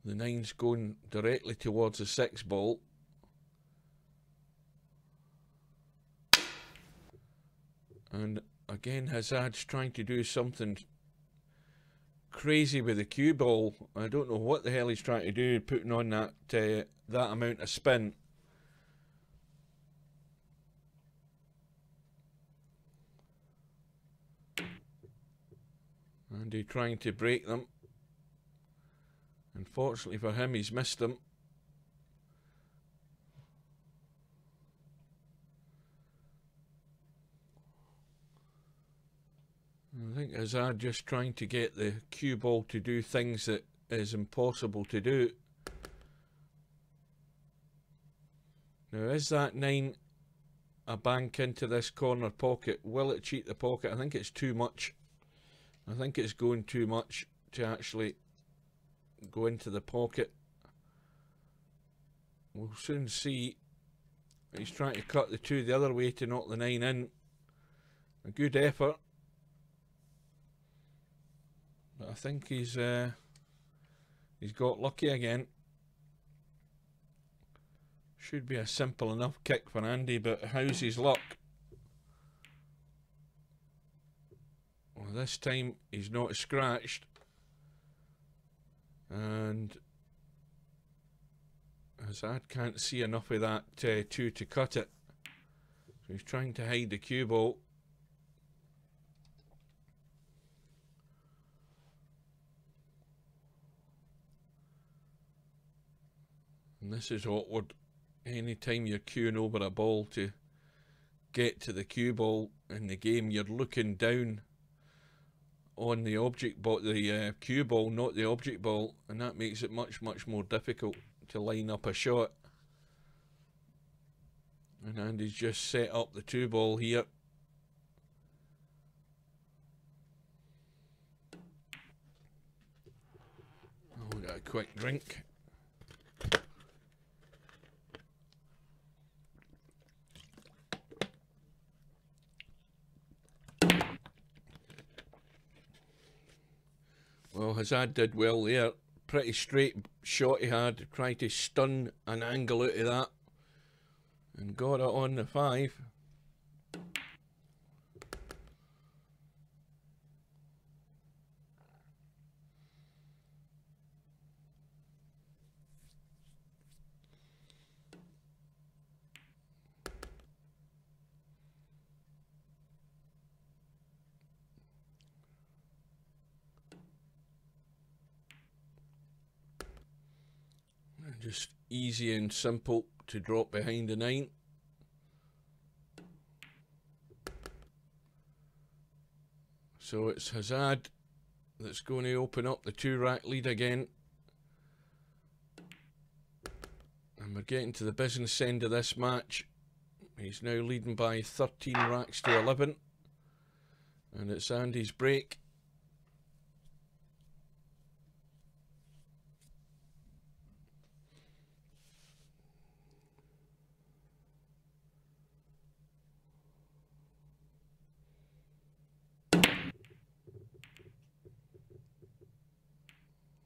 The 9's going directly towards the 6 ball. And again, HAZAD's trying to do something crazy with the cue ball. I don't know what the hell he's trying to do, putting on that that amount of spin. And he's trying to break them. Unfortunately for him, he's missed them. I think HAZAD just trying to get the cue ball to do things that is impossible to do. Now, is that 9 a bank into this corner pocket? Will it cheat the pocket? I think it's too much. I think it's going too much to actually go into the pocket. We'll soon see. He's trying to cut the 2 the other way to knock the 9 in. A good effort. But I think he's got lucky again. Should be a simple enough kick for Andy, but how's his luck? Well, this time he's not scratched. And HAZAD can't see enough of that 2 to cut it. So he's trying to hide the cue ball. And this is awkward. Anytime you're queuing over a ball to get to the cue ball in the game, you're looking down on the object ball, the cue ball, not the object ball, and that makes it much more difficult to line up a shot. And Andy's just set up the 2 ball here. Oh, we got a quick drink. Well, HAZAD did well there. Pretty straight shot he had. Tried to stun an angle out of that. And got it on the 5. Just easy and simple to drop behind the 9. So it's HAZAD that's going to open up the 2-rack lead again. And we're getting to the business end of this match. He's now leading by 13 racks to 11. And it's Andy's break.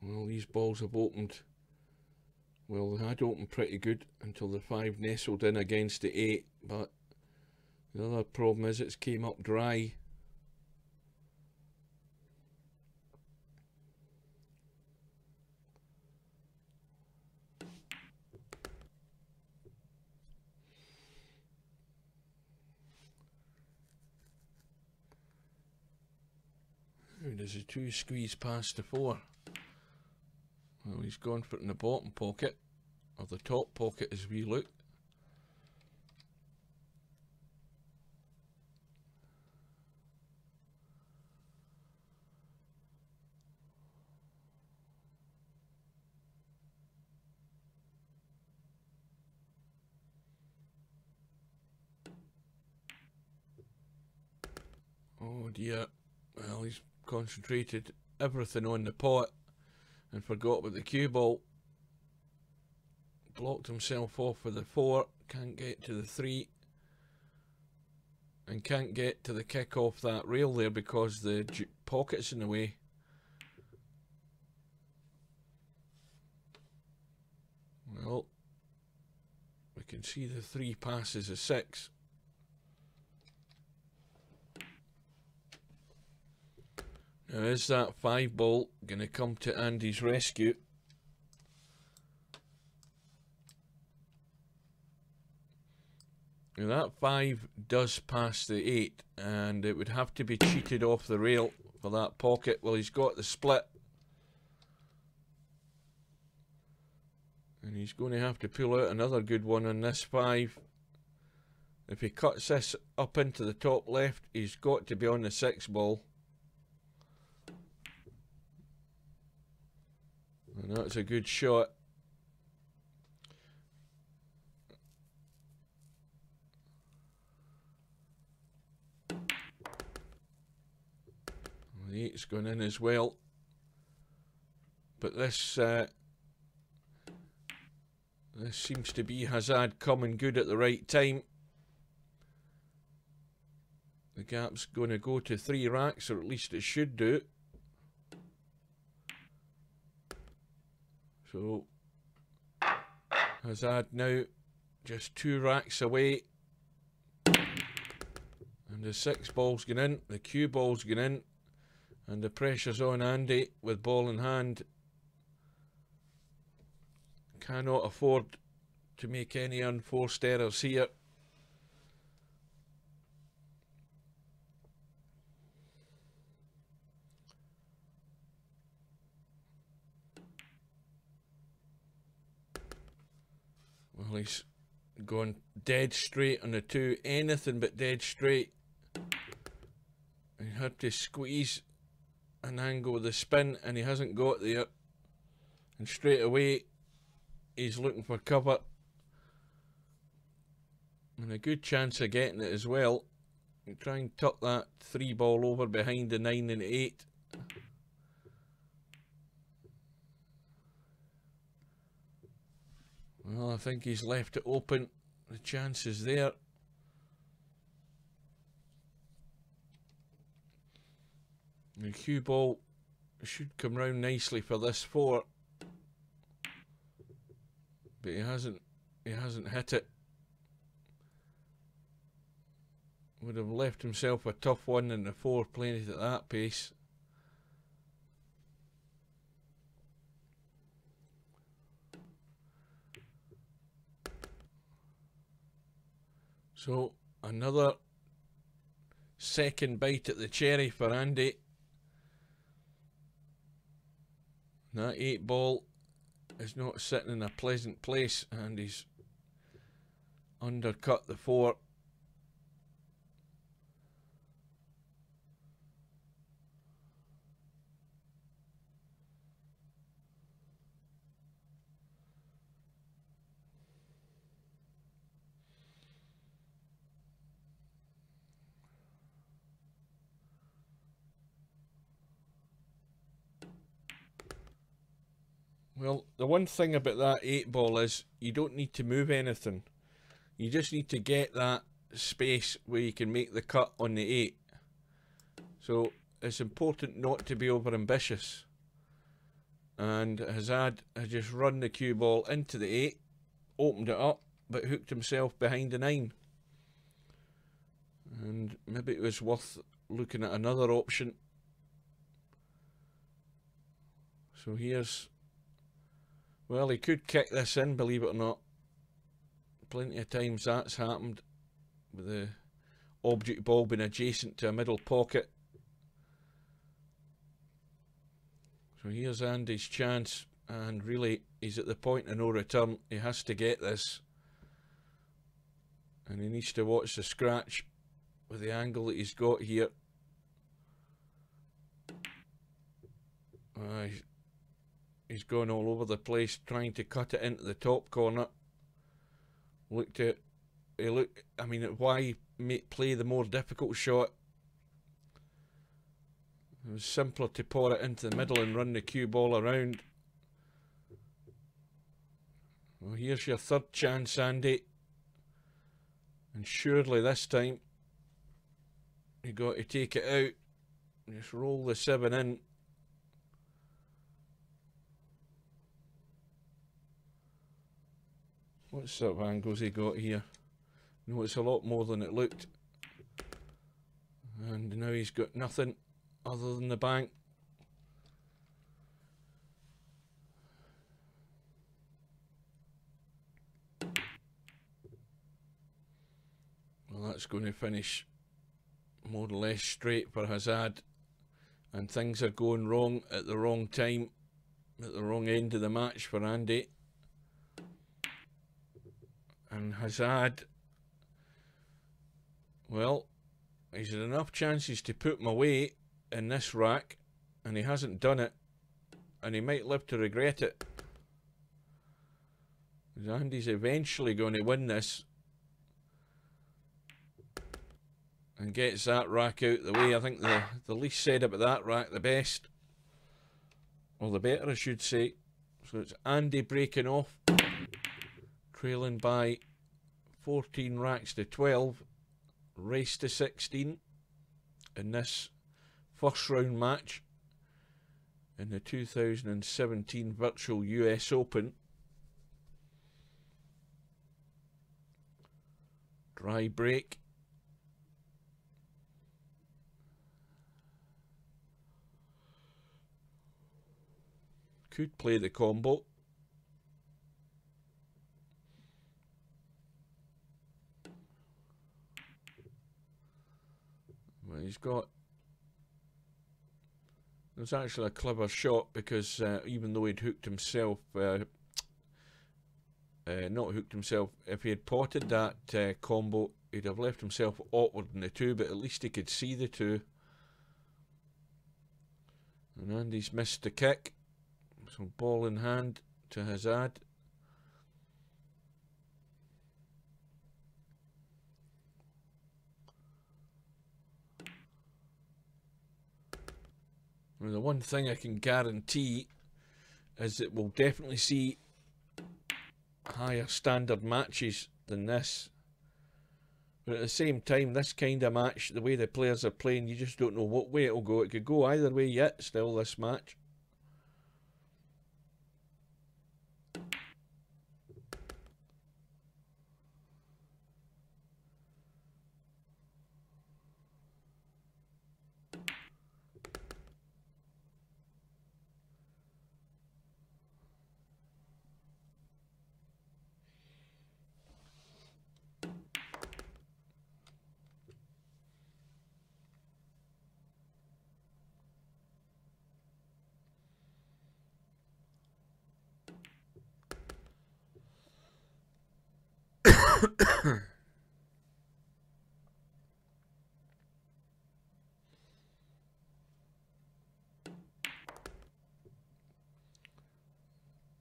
Well, these balls have opened Well, they had opened pretty good until the 5 nestled in against the 8, but the other problem is it's came up dry. How does the 2 squeeze past the 4? Well, he's gone for it in the bottom pocket, or the top pocket as we look. Oh dear. Well, he's concentrated everything on the pot and forgot about the cue ball. Blocked himself off with the 4, can't get to the 3, and can't get to the kick off that rail there because the pocket's in the way. Well, we can see the 3 passes a 6. Now, is that 5 ball going to come to Andy's rescue? Now, that 5 does pass the 8, and it would have to be cheated off the rail for that pocket. Well, he's got the split. And he's going to have to pull out another good one on this 5. If he cuts this up into the top left, he's got to be on the 6 ball. And that's a good shot. The 8's gone in as well. But this seems to be HAZAD coming good at the right time. The gap's going to go to 3 racks, or at least it should do. So HAZAD now just 2 racks away. And the 6 ball's gone in, the cue ball's gone in, and the pressure's on Andy with ball in hand. Cannot afford to make any unforced errors here. Well, he's gone dead straight on the 2, anything but dead straight. He had to squeeze an angle with the spin, and he hasn't got there. And straight away, he's looking for cover. And a good chance of getting it as well. Try and tuck that 3 ball over behind the 9 and 8. Well, I think he's left it open. The chance is there. The cue ball should come round nicely for this 4. But he hasn't hit it. Would have left himself a tough one in the 4 playing it at that pace. So another second bite at the cherry for Andy. That 8 ball is not sitting in a pleasant place, and he's undercut the 4. Well, the one thing about that 8 ball is you don't need to move anything. You just need to get that space where you can make the cut on the 8. So it's important not to be over ambitious. and HAZAD has just run the cue ball into the 8, opened it up, but hooked himself behind the 9. And maybe it was worth looking at another option. So here's, well, he could kick this in, believe it or not. Plenty of times that's happened, with the object ball being adjacent to a middle pocket. So here's Andy's chance, and really he's at the point of no return. He has to get this, and he needs to watch the scratch with the angle that he's got here. He's gone all over the place trying to cut it into the top corner. I mean, why play the more difficult shot? It was simpler to pour it into the middle and run the cue ball around. Well, here's your third chance, Andy. And surely this time you got to take it out. Just roll the 7 in. What sort of angles he got here? No, it's a lot more than it looked. And now he's got nothing other than the bank. Well, that's going to finish more or less straight for HAZAD. And things are going wrong at the wrong time, at the wrong end of the match for Andy. And HAZAD, well, he's had enough chances to put him away in this rack, and he hasn't done it, and he might live to regret it. Andy's eventually going to win this and gets that rack out the way. I think the least said about that rack, the best, or the better, I should say. So it's Andy breaking off, trailing by 14 racks to 12, race to 16 in this first round match in the 2017 Virtual US Open. Dry break. Could play the combo. Well, he's got... There's actually a clever shot, because even though he'd hooked himself, not hooked himself, if he had potted that combo, he'd have left himself awkward in the 2, but at least he could see the 2. And Andy's missed the kick. So ball in hand to HAZAD. Well, the one thing I can guarantee is that we'll definitely see higher standard matches than this. But at the same time, this kind of match, the way the players are playing, you just don't know what way it'll go. It could go either way yet, still, this match.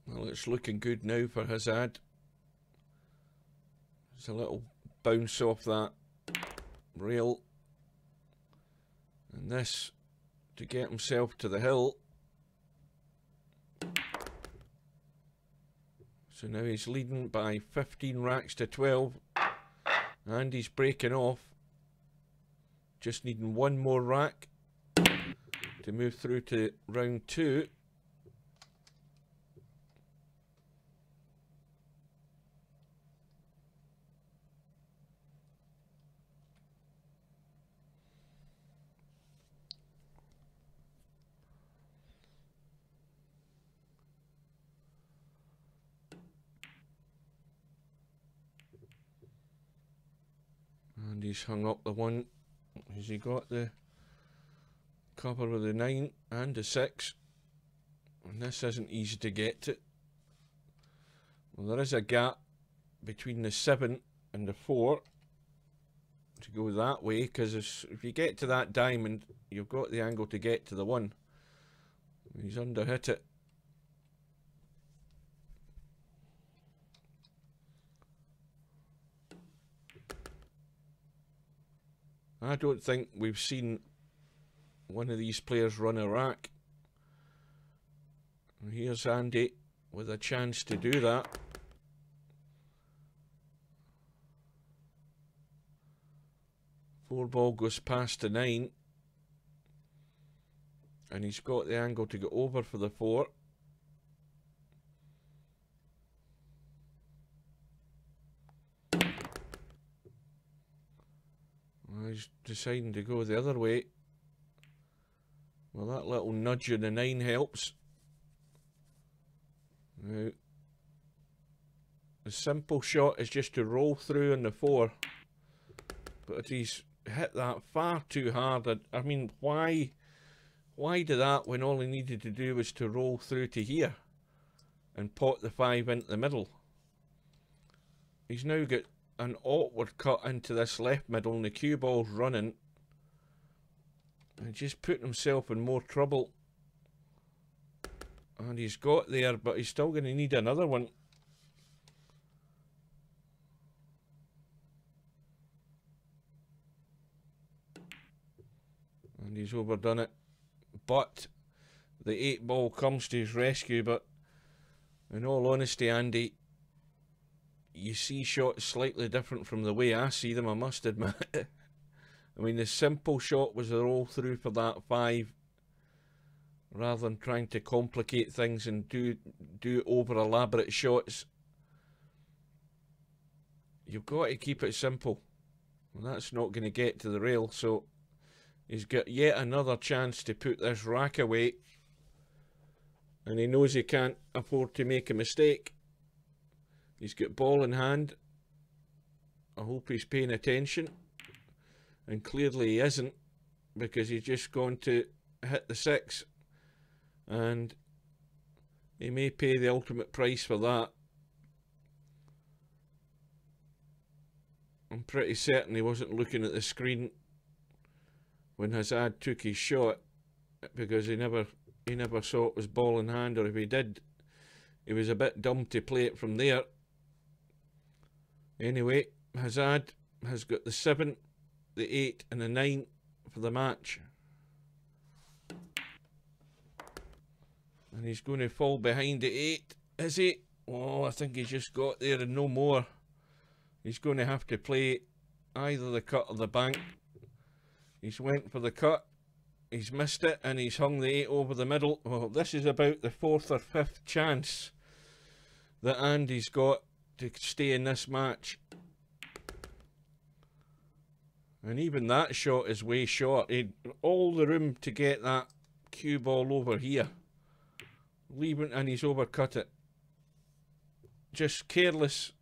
Well, it's looking good now for HAZAD. There's a little bounce off that rail, and this to get himself to the hill. So now he's leading by 15 racks to 12, and he's breaking off. Just needing one more rack to move through to round 2. And he's hung up the 1. Has he got the cover with the 9 and the 6? And this isn't easy to get to. Well, there is a gap between the 7 and the 4 to go that way, because if you get to that diamond, you've got the angle to get to the 1. He's underhit it. I don't think we've seen one of these players run a rack. And here's Andy with a chance to do that. Four ball goes past the 9. And he's got the angle to go over for the 4. He's deciding to go the other way. Well, that little nudge in the 9 helps. Now, the simple shot is just to roll through on the 4. But he's hit that far too hard. I mean, why do that when all he needed to do was to roll through to here and pot the 5 into the middle? He's now got an awkward cut into this left middle and the cue ball's running and just putting himself in more trouble. And he's got there, but he's still going to need another one. And he's overdone it. But the 8 ball comes to his rescue. But in all honesty, Andy, you see shots slightly different from the way I see them, I must admit. I mean, the simple shot was a roll through for that 5, rather than trying to complicate things and do over elaborate shots. You've got to keep it simple. Well, that's not going to get to the rail, so he's got yet another chance to put this rack away, and he knows he can't afford to make a mistake. He's got ball in hand. I hope he's paying attention. And clearly he isn't, because he's just gone to hit the 6. And he may pay the ultimate price for that. I'm pretty certain he wasn't looking at the screen when HAZAD took his shot, because he never saw it was ball in hand, or if he did, he was a bit dumb to play it from there. Anyway, HAZAD has got the 7, the 8 and the 9 for the match. And he's going to fall behind the 8, is he? Oh, I think he's just got there and no more. He's going to have to play either the cut or the bank. He's went for the cut, he's missed it, and he's hung the 8 over the middle. Well, this is about the 4th or 5th chance that Andy's got to stay in this match. And even that shot is way short. He had all the room to get that cue ball over here. Leaving, and he's overcut it. Just careless.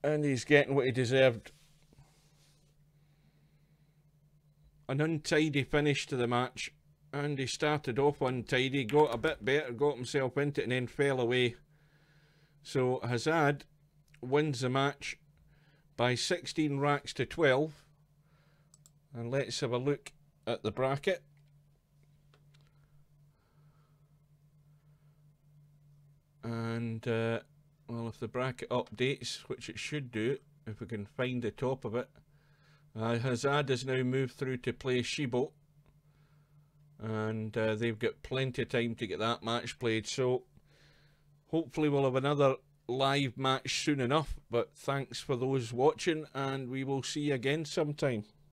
And he's getting what he deserved. An untidy finish to the match. And he started off untidy, got a bit better, got himself into it, and then fell away. So HAZAD wins the match by 16 racks to 12. And let's have a look at the bracket. And well, if the bracket updates, which it should do, if we can find the top of it, HAZAD has now moved through to play Shibo, and they've got plenty of time to get that match played. So hopefully we'll have another live match soon enough. But thanks for those watching, and we will see you again sometime.